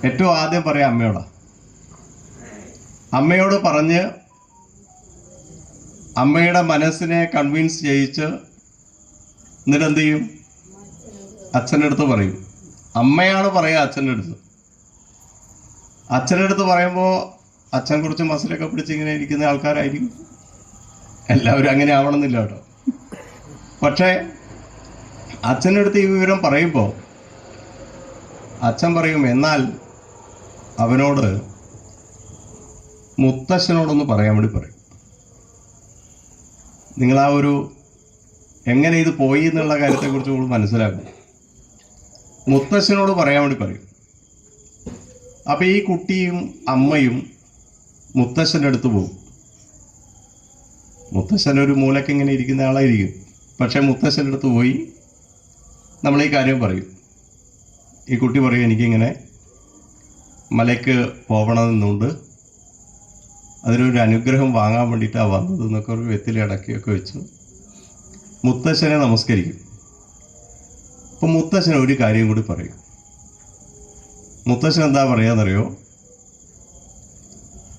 ഏറ്റവും ആദ്യം പറയാം അമ്മയോടാ. അമ്മയോട് പറഞ്ഞ് അമ്മയുടെ മനസ്സിനെ കൺവിൻസ് ചെയ്യിച്ച് എന്നിട്ട് എന്ത് ചെയ്യും? അച്ഛൻ്റെ അടുത്ത് പറയും. അമ്മയാണ് പറയുക അച്ഛൻ്റെ അടുത്ത്. അച്ഛൻ്റെ അടുത്ത് പറയുമ്പോൾ അച്ഛൻ കുറച്ച് മസിലൊക്കെ പിടിച്ച് ഇങ്ങനെ ഇരിക്കുന്ന ആൾക്കാരായിരിക്കും. എല്ലാവരും അങ്ങനെ ആവണമെന്നില്ല കേട്ടോ. പക്ഷേ അച്ഛൻ്റെ അടുത്ത് ഈ വിവരം പറയുമ്പോൾ അച്ഛൻ പറയും, എന്നാൽ അവനോട് മുത്തശ്ശനോടൊന്ന് പറയാൻ വേണ്ടി പറയും. നിങ്ങൾ ആ ഒരു എങ്ങനെ ഇത് പോയി എന്നുള്ള കാര്യത്തെക്കുറിച്ച് നമ്മൾ മനസ്സിലാക്കും. മുത്തശ്ശനോട് പറയാൻ വേണ്ടി പറയും. അപ്പം ഈ കുട്ടിയും അമ്മയും മുത്തശ്ശൻ്റെ അടുത്ത് പോകും. മുത്തശ്ശൻ ഒരു മൂലക്ക് ഇങ്ങനെ ഇരിക്കുന്ന ആളായിരിക്കും. പക്ഷെ മുത്തശ്ശൻ്റെ അടുത്ത് പോയി നമ്മൾ ഈ കാര്യം പറയും. ഈ കുട്ടി പറയും, എനിക്കിങ്ങനെ മലയ്ക്ക് പോകണമെന്നുണ്ട്, അതിനൊരു അനുഗ്രഹം വാങ്ങാൻ വേണ്ടിയിട്ടാണ് വന്നത് എന്നൊക്കെ ഒരു വെത്തിലടക്കിയൊക്കെ വെച്ച് മുത്തശ്ശനെ നമസ്കരിക്കും. അപ്പം മുത്തശ്ശൻ ഒരു കാര്യം കൂടി പറയും. മുത്തശ്ശൻ എന്താ പറയാന്നറിയോ?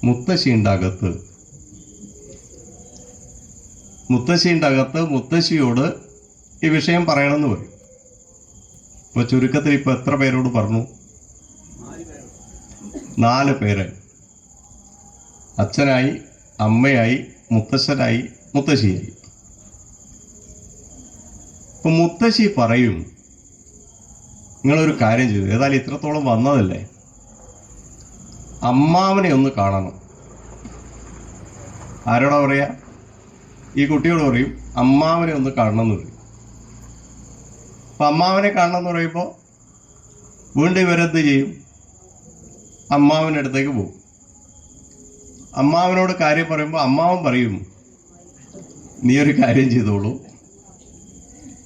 മുത്തശ്ശിയുടെ അകത്ത് മുത്തശ്ശിയോട് ഈ വിഷയം പറയണമെന്ന് പറയും. ഇപ്പോൾ ചുരുക്കത്തിൽ ഇപ്പോൾ എത്ര പേരോട് പറഞ്ഞു? 4 പേര്. അച്ഛനായി, അമ്മയായി, മുത്തശ്ശനായി, മുത്തശ്ശിയായി. അപ്പം മുത്തശ്ശി പറയും, നിങ്ങളൊരു കാര്യം ചെയ്തു, ഏതായാലും ഇത്രത്തോളം വന്നതല്ലേ, അമ്മാവനെ ഒന്ന് കാണണം. ആരോടാ പറയാ? ഈ കുട്ടിയോട് പറയും, അമ്മാവനെ ഒന്ന് കാണണം എന്ന് പറയും. അപ്പം അമ്മാവനെ കാണണം എന്ന് പറയുമ്പോൾ വീണ്ടും ഇവരെന്ത് ചെയ്യും? അമ്മാവൻ്റെ അടുത്തേക്ക് പോകും. അമ്മാവനോട് കാര്യം പറയുമ്പോൾ അമ്മാവൻ പറയും, നീ ഒരു കാര്യം ചെയ്തോളൂ,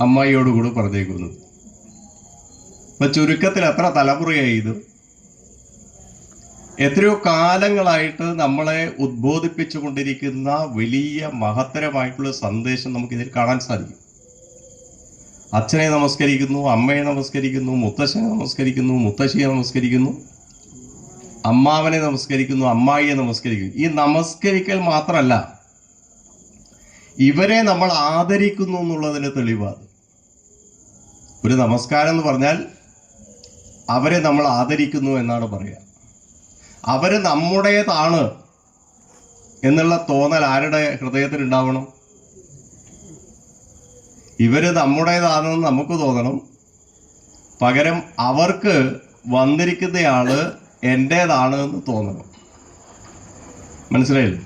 അമ്മായിയോട് കൂടെ പറഞ്ഞേക്കുന്നത്. ഇപ്പം ചുരുക്കത്തിൽ എത്ര തലമുറയായി ഇത്? എത്രയോ കാലങ്ങളായിട്ട് നമ്മളെ ഉദ്ബോധിപ്പിച്ചു കൊണ്ടിരിക്കുന്ന വലിയ മഹത്തരമായിട്ടുള്ള സന്ദേശം നമുക്കിതിൽ കാണാൻ സാധിക്കും. അച്ഛനെ നമസ്കരിക്കുന്നു, അമ്മയെ നമസ്കരിക്കുന്നു, മുത്തശ്ശനെ നമസ്കരിക്കുന്നു, മുത്തശ്ശിയെ നമസ്കരിക്കുന്നു, അമ്മാവനെ നമസ്കരിക്കുന്നു, അമ്മായിയെ നമസ്കരിക്കുന്നു. ഈ നമസ്കരിക്കൽ മാത്രമല്ല, ഇവരെ നമ്മൾ ആദരിക്കുന്നു എന്നുള്ളതിന് തെളിവാണ്. ഒരു നമസ്കാരം എന്ന് പറഞ്ഞാൽ അവരെ നമ്മൾ ആദരിക്കുന്നു എന്നാണ് പറയുക. അവര് നമ്മുടേതാണ് എന്നുള്ള തോന്നൽ ആരുടെ ഹൃദയത്തിൽ ഉണ്ടാവണം? ഇവര് നമ്മുടേതാണെന്ന് നമുക്ക് തോന്നണം. പകരം അവർക്ക് വന്നിരിക്കുന്നയാള് എൻ്റേതാണ് എന്ന് തോന്നണം. മനസ്സിലായില്ലേ?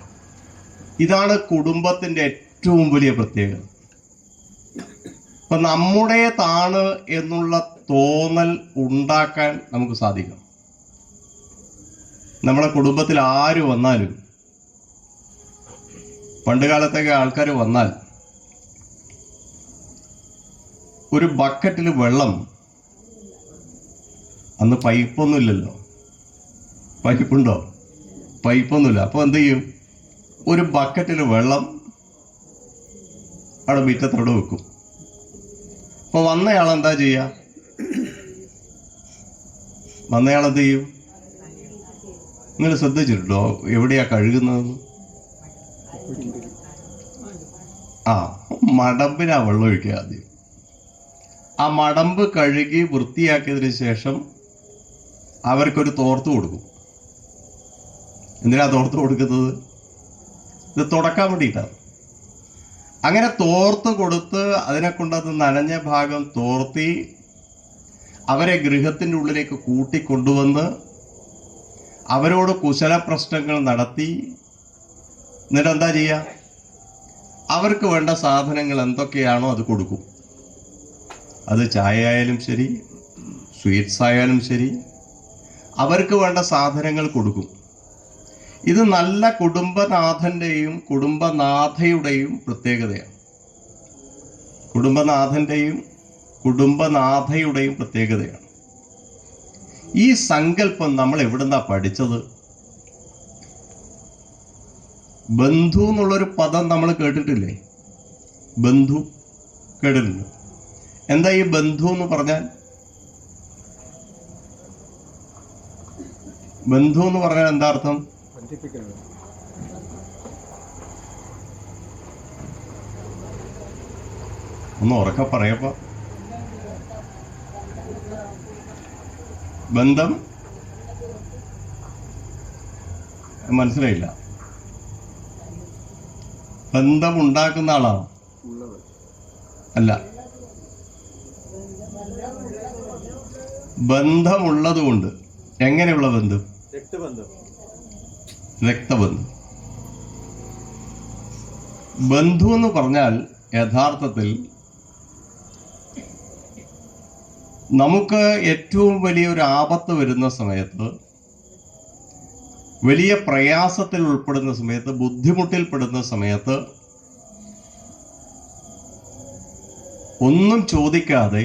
ഇതാണ് കുടുംബത്തിൻ്റെ ഏറ്റവും വലിയ പ്രത്യേകത. ഇപ്പൊ നമ്മുടേതാണ് എന്നുള്ള തോന്നൽ ഉണ്ടാക്കാൻ നമുക്ക് സാധിക്കണം. നമ്മുടെ കുടുംബത്തിൽ ആര് വന്നാലും, പണ്ട് കാലത്തൊക്കെ ആൾക്കാർ വന്നാൽ ഒരു ബക്കറ്റിൽ വെള്ളം, അന്ന് പൈപ്പൊന്നുമില്ലല്ലോ, പൈപ്പുണ്ടോ? പൈപ്പൊന്നുമില്ല. അപ്പോൾ എന്ത് ചെയ്യും? ഒരു ബക്കറ്റിൽ വെള്ളം അവിടെ മുറ്റത്തോടെ വെക്കും. അപ്പോൾ വന്നയാൾ എന്താ ചെയ്യുക? വന്നയാൾ എന്ത് ചെയ്യും? നിങ്ങൾ ശ്രദ്ധിച്ചിട്ടുണ്ടോ എവിടെയാ കഴുകുന്നതെന്ന്? മടമ്പിനാ വെള്ളം ഒഴിക്കുക ആദ്യം. ആ മടമ്പ് കഴുകി വൃത്തിയാക്കിയതിന് ശേഷം അവർക്കൊരു തോർത്ത് കൊടുക്കും. എന്തിനാ തോർത്ത് കൊടുക്കുന്നത്? ഇത് തുടക്കാൻ വേണ്ടിയിട്ടാണ്. അങ്ങനെ തോർത്ത് കൊടുത്ത് അതിനെ കൊണ്ടത് നനഞ്ഞ ഭാഗം തോർത്തി അവരെ ഗൃഹത്തിൻ്റെ ഉള്ളിലേക്ക് കൂട്ടിക്കൊണ്ടുവന്ന് അവരോട് കുശല പ്രശ്നങ്ങൾ നടത്തി എന്നിട്ട് എന്താ ചെയ്യുക? അവർക്ക് വേണ്ട സാധനങ്ങൾ എന്തൊക്കെയാണോ അത് കൊടുക്കും. അത് ചായ ആയാലും ശരി, സ്വീറ്റ്സ് ആയാലും ശരി, അവർക്ക് വേണ്ട സാധനങ്ങൾ കൊടുക്കും. ഇത് നല്ല കുടുംബനാഥൻ്റെയും കുടുംബനാഥയുടെയും പ്രത്യേകതയാണ്. കുടുംബനാഥൻ്റെയും കുടുംബനാഥയുടെയും പ്രത്യേകതയാണ്. ഈ സങ്കല്പം നമ്മൾ എവിടുന്നാ പഠിച്ചത്? ബന്ധു എന്നുള്ളൊരു പദം നമ്മൾ കേട്ടിട്ടില്ലേ? ബന്ധു കേട്ടിട്ടുണ്ട്. എന്താ ഈ ബന്ധു എന്ന് പറഞ്ഞാൽ? ബന്ധു എന്ന് പറഞ്ഞാൽ എന്താ അർത്ഥം? ഒന്ന് ഉറക്കെ പറയപ്പ. ബന്ധം മനസ്സിലായില്ല. ബന്ധം ഉണ്ടാക്കുന്ന ആളാണ്? അല്ല, ബന്ധമുള്ളതുകൊണ്ട്. എങ്ങനെയുള്ള ബന്ധം? രക്തബന്ധം. ബന്ധു എന്ന് പറഞ്ഞാൽ യഥാർത്ഥത്തിൽ നമുക്ക് ഏറ്റവും വലിയൊരു ആപത്ത് വരുന്ന സമയത്ത്, വലിയ പ്രയാസത്തിൽ ഉൾപ്പെടുന്ന സമയത്ത്, ബുദ്ധിമുട്ടിൽപ്പെടുന്ന സമയത്ത് ഒന്നും ചോദിക്കാതെ,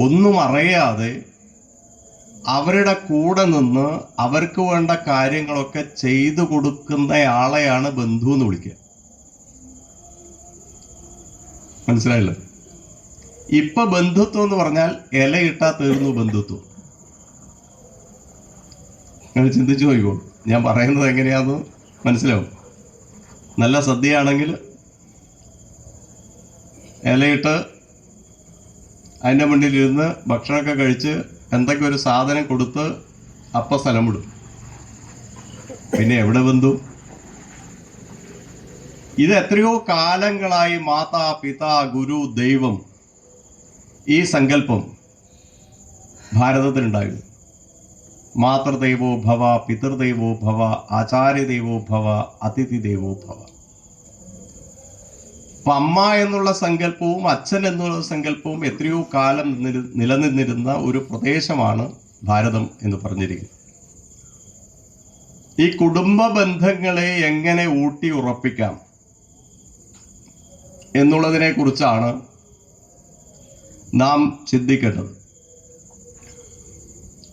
ഒന്നും അറിയാതെ അവരുടെ കൂടെ നിന്ന് അവർക്ക് വേണ്ട കാര്യങ്ങളൊക്കെ ചെയ്തു കൊടുക്കുന്നയാളെയാണ് ബന്ധു എന്ന് വിളിക്കുക. മനസ്സിലായല്ലോ? ഇപ്പൊ ബന്ധുത്വം എന്ന് പറഞ്ഞാൽ ഇലയിട്ടാ തീർന്നു ബന്ധുത്വം. നിങ്ങൾ ചിന്തിച്ചു നോക്കൂ, ഞാൻ പറയുന്നത് എങ്ങനെയാന്ന് മനസ്സിലാവും. നല്ല സദ്യയാണെങ്കിൽ ഇലയിട്ട് അതിൻ്റെ മുന്നിലിരുന്ന് ഭക്ഷണമൊക്കെ കഴിച്ച് എന്തൊക്കെ ഒരു സാധനം കൊടുത്ത് അപ്പ സ്ഥലം വിടും. പിന്നെ എവിടെ ബന്ധു? ഇത് എത്രയോ കാലങ്ങളായി മാതാ പിതാ ഗുരു ദൈവം ഈ സങ്കല്പം ഭാരതത്തിലുണ്ടായിരുന്നു. മാതൃദൈവോ ഭവ, പിതൃദൈവോ ഭവ, ആചാര്യദൈവോ ഭവ, അതിഥി ദൈവോ ഭവ. അപ്പൊ അമ്മ എന്നുള്ള സങ്കല്പവും അച്ഛൻ എന്നുള്ള സങ്കല്പവും എത്രയോ കാലം നിലനിന്നിരുന്ന ഒരു പ്രദേശമാണ് ഭാരതം എന്ന് പറഞ്ഞിരിക്കുന്നത്. ഈ കുടുംബ ബന്ധങ്ങളെ എങ്ങനെ ഊട്ടി ഉറപ്പിക്കാം എന്നുള്ളതിനെ കുറിച്ചാണ് നാം ചിന്തിക്കേണ്ടത്.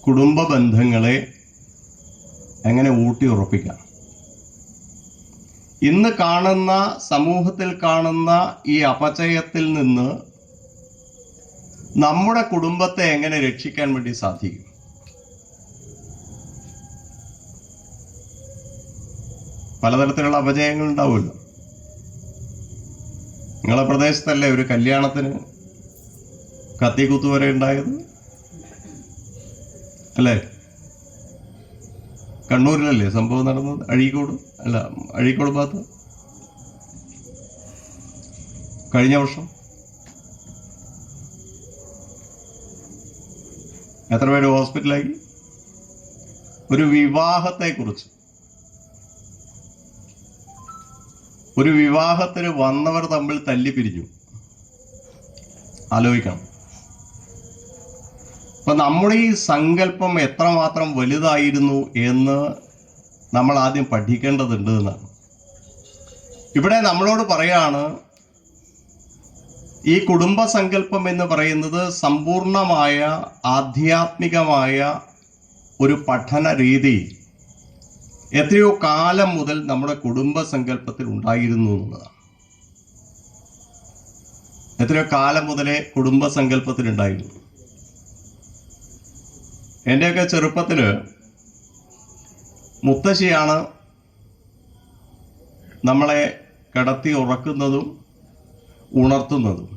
കുടുംബ ബന്ധങ്ങളെ എങ്ങനെ ഊട്ടി ഉറപ്പിക്കാം? ഇന്ന് കാണുന്ന, സമൂഹത്തിൽ കാണുന്ന ഈ അപചയത്തിൽ നിന്ന് നമ്മുടെ കുടുംബത്തെ എങ്ങനെ രക്ഷിക്കാൻ വേണ്ടി സാധിക്കും? പലതരത്തിലുള്ള അപചയങ്ങൾ ഉണ്ടാവുമല്ലോ. നിങ്ങളെ പ്രദേശത്തല്ലേ ഒരു കല്യാണത്തിന് കത്തിക്കുത്തു വരെ ഉണ്ടായത് അല്ലേ? കണ്ണൂരിലല്ലേ സംഭവം നടന്നത്? അഴീക്കോട് ഭാഗത്ത് കഴിഞ്ഞ വർഷം എത്ര പേര് ഹോസ്പിറ്റലായി? ഒരു വിവാഹത്തെക്കുറിച്ച്, ഒരു വിവാഹത്തിന് വന്നവർ തമ്മിൽ തല്ലിപ്പിരിഞ്ഞു. ആലോചിക്കണം. അപ്പൊ നമ്മുടെ ഈ സങ്കല്പം എത്രമാത്രം വലുതായിരുന്നു എന്ന് നമ്മൾ ആദ്യം പഠിക്കേണ്ടതുണ്ട് എന്നാണ്. ഇവിടെ നമ്മളോട് പറയാണ്, ഈ കുടുംബ സങ്കല്പം എന്ന് പറയുന്നത് സമ്പൂർണമായ ആധ്യാത്മികമായ ഒരു പഠന രീതി എത്രയോ കാലം മുതൽ നമ്മുടെ കുടുംബ സങ്കല്പത്തിൽ ഉണ്ടായിരുന്നു എന്നുള്ളതാണ്. എത്രയോ കാലം മുതലേ കുടുംബ സങ്കല്പത്തിൽ ഉണ്ടായിരുന്നു. എൻ്റെയൊക്കെ ചെറുപ്പത്തില് മുത്തശ്ശിയാണ് നമ്മളെ കിടത്തി ഉറക്കുന്നതും ഉണർത്തുന്നതും.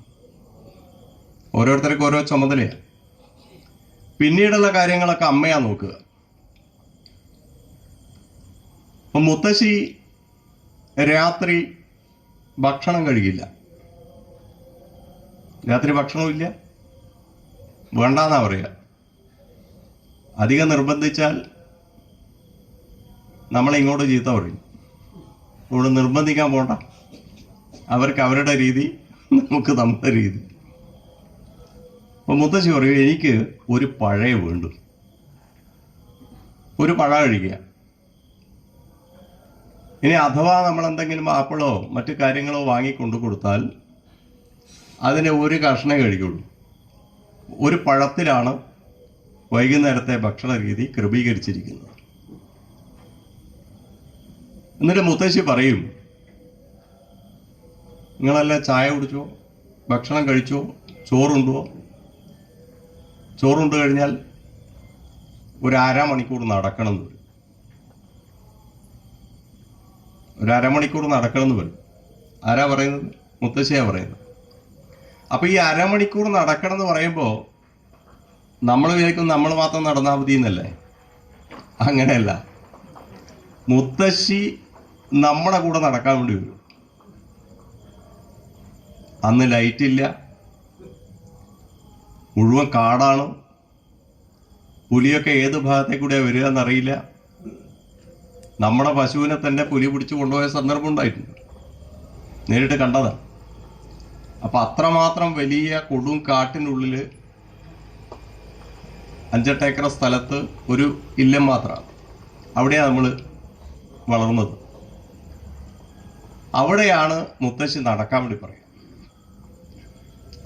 ഓരോരുത്തർക്കും ഓരോ ചുമതലയാണ്. പിന്നീടുള്ള കാര്യങ്ങളൊക്കെ അമ്മയാ നോക്കുക. അപ്പം മുത്തശ്ശി രാത്രി ഭക്ഷണം കഴിക്കില്ല. രാത്രി ഭക്ഷണമില്ല, വേണ്ടാന്നാ പറയുക. അധികം നിർബന്ധിച്ചാൽ നമ്മളെ ഇങ്ങോട്ട് ചീത്ത പറയും. ഇവിടെ നിർബന്ധിക്കാൻ പോണ്ട, അവർക്ക് അവരുടെ രീതി, നമുക്ക് നമ്മുടെ രീതി. അപ്പൊ മുത്തശ്ശി പറയും, എനിക്ക് ഒരു പഴയ വേണ്ടു, ഒരു പഴ കഴിക്കുക. ഇനി അഥവാ നമ്മൾ എന്തെങ്കിലും ആപ്പിളോ മറ്റു കാര്യങ്ങളോ വാങ്ങിക്കൊണ്ടു കൊടുത്താൽ അതിനെ ഒരു കഷ്ണം കഴിക്കുള്ളൂ. ഒരു പഴത്തിലാണ് വൈകുന്നേരത്തെ ഭക്ഷണ രീതി ക്രമീകരിച്ചിരിക്കുന്നത്. എന്നിട്ട് മുത്തശ്ശി പറയും, നിങ്ങളെല്ലാം ചായ കുടിച്ചോ, ഭക്ഷണം കഴിച്ചോ, ചോറുണ്ടോ? ചോറുണ്ട് കഴിഞ്ഞാൽ ഒരു അരമണിക്കൂർ നടക്കണം എന്ന് വരും. ഒരു അരമണിക്കൂർ നടക്കണം എന്ന് വരും. ആരാ പറയുന്നത്? മുത്തശ്ശിയാ പറയുന്നത്. അപ്പൊ ഈ അരമണിക്കൂർ നടക്കണം എന്ന് പറയുമ്പോൾ നമ്മൾ വിചാരിക്കും നമ്മൾ മാത്രം നടന്നാൽ മതി എന്നല്ലേ. അങ്ങനെയല്ല, മുത്തശ്ശി നമ്മുടെ കൂടെ നടക്കാൻ വേണ്ടി വരും. അന്ന് ലൈറ്റില്ല, മുഴുവൻ കാടാണ്. പുലിയൊക്കെ ഏത് ഭാഗത്തെ കൂടെയാണ് വരിക എന്നറിയില്ല. നമ്മുടെ പശുവിനെ തന്നെ പുലി പിടിച്ചു കൊണ്ടുപോയ സന്ദർഭം ഉണ്ടായിട്ടുണ്ട്, നേരിട്ട് കണ്ടതാണ്. അപ്പം അത്രമാത്രം വലിയ കൊടും കാട്ടിനുള്ളിൽ 5-8 ഏക്കർ സ്ഥലത്ത് ഒരു ഇല്ലം മാത്രമാണ്. അവിടെയാണ് നമ്മൾ വളർന്നത്. അവിടെയാണ് മുത്തശ്ശി നടക്കാൻ വേണ്ടി പറയുക.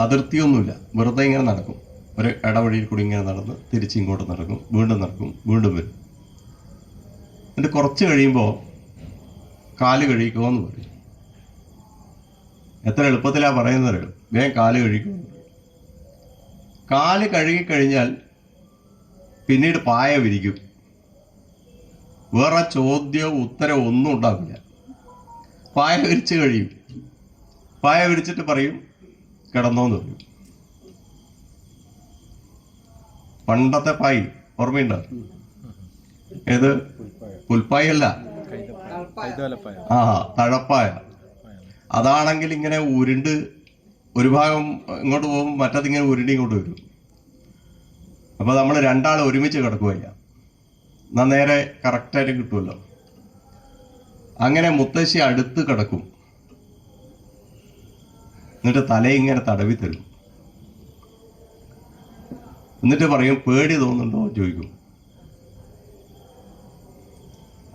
അതിർത്തിയൊന്നുമില്ല, വെറുതെ ഇങ്ങനെ നടക്കും. ഒരു ഇടവഴിയിൽ കൂടി ഇങ്ങനെ നടന്ന് തിരിച്ചിങ്ങോട്ട് നടക്കും, വീണ്ടും നടക്കും, വീണ്ടും വരും. എന്നിട്ട് കുറച്ച് കഴിയുമ്പോൾ കാല് കഴുകിക്കോ എന്ന് പറയും. എത്ര എളുപ്പത്തിലാണ് പറയുന്നത്, വേഗം കാല് കഴുകിക്കോ. കാല് കഴുകിക്കഴിഞ്ഞാൽ പിന്നീട് പായ വിരിക്കും. വേറെ ചോദ്യവും ഉത്തരവും ഒന്നും ഉണ്ടാവില്ല. പായ വിരിച്ച് കഴിയും. പായ വിരിച്ചിട്ട് പറയും കിടന്നോന്ന് പറയും. പണ്ടത്തെ പായ് ഓർമ്മയുണ്ടോ? ഏത്? പുൽപ്പായ അല്ല, തഴപ്പായ. അതാണെങ്കിൽ ഇങ്ങനെ ഉരുണ്ട് ഒരു ഭാഗം ഇങ്ങോട്ട് പോകും, മറ്റതിങ്ങനെ ഉരുണ്ടി ഇങ്ങോട്ട് വരും. അപ്പൊ നമ്മൾ രണ്ടാൾ ഒരുമിച്ച് കിടക്കുകയില്ല, എന്നാൽ നേരെ കറക്റ്റായിട്ട് കിട്ടുമല്ലോ. അങ്ങനെ മുത്തശ്ശി അടുത്ത് കിടക്കും. എന്നിട്ട് തലയിങ്ങനെ തടവി തരും. എന്നിട്ട് പറയും പേടി തോന്നുന്നുണ്ടോ ചോദിക്കും.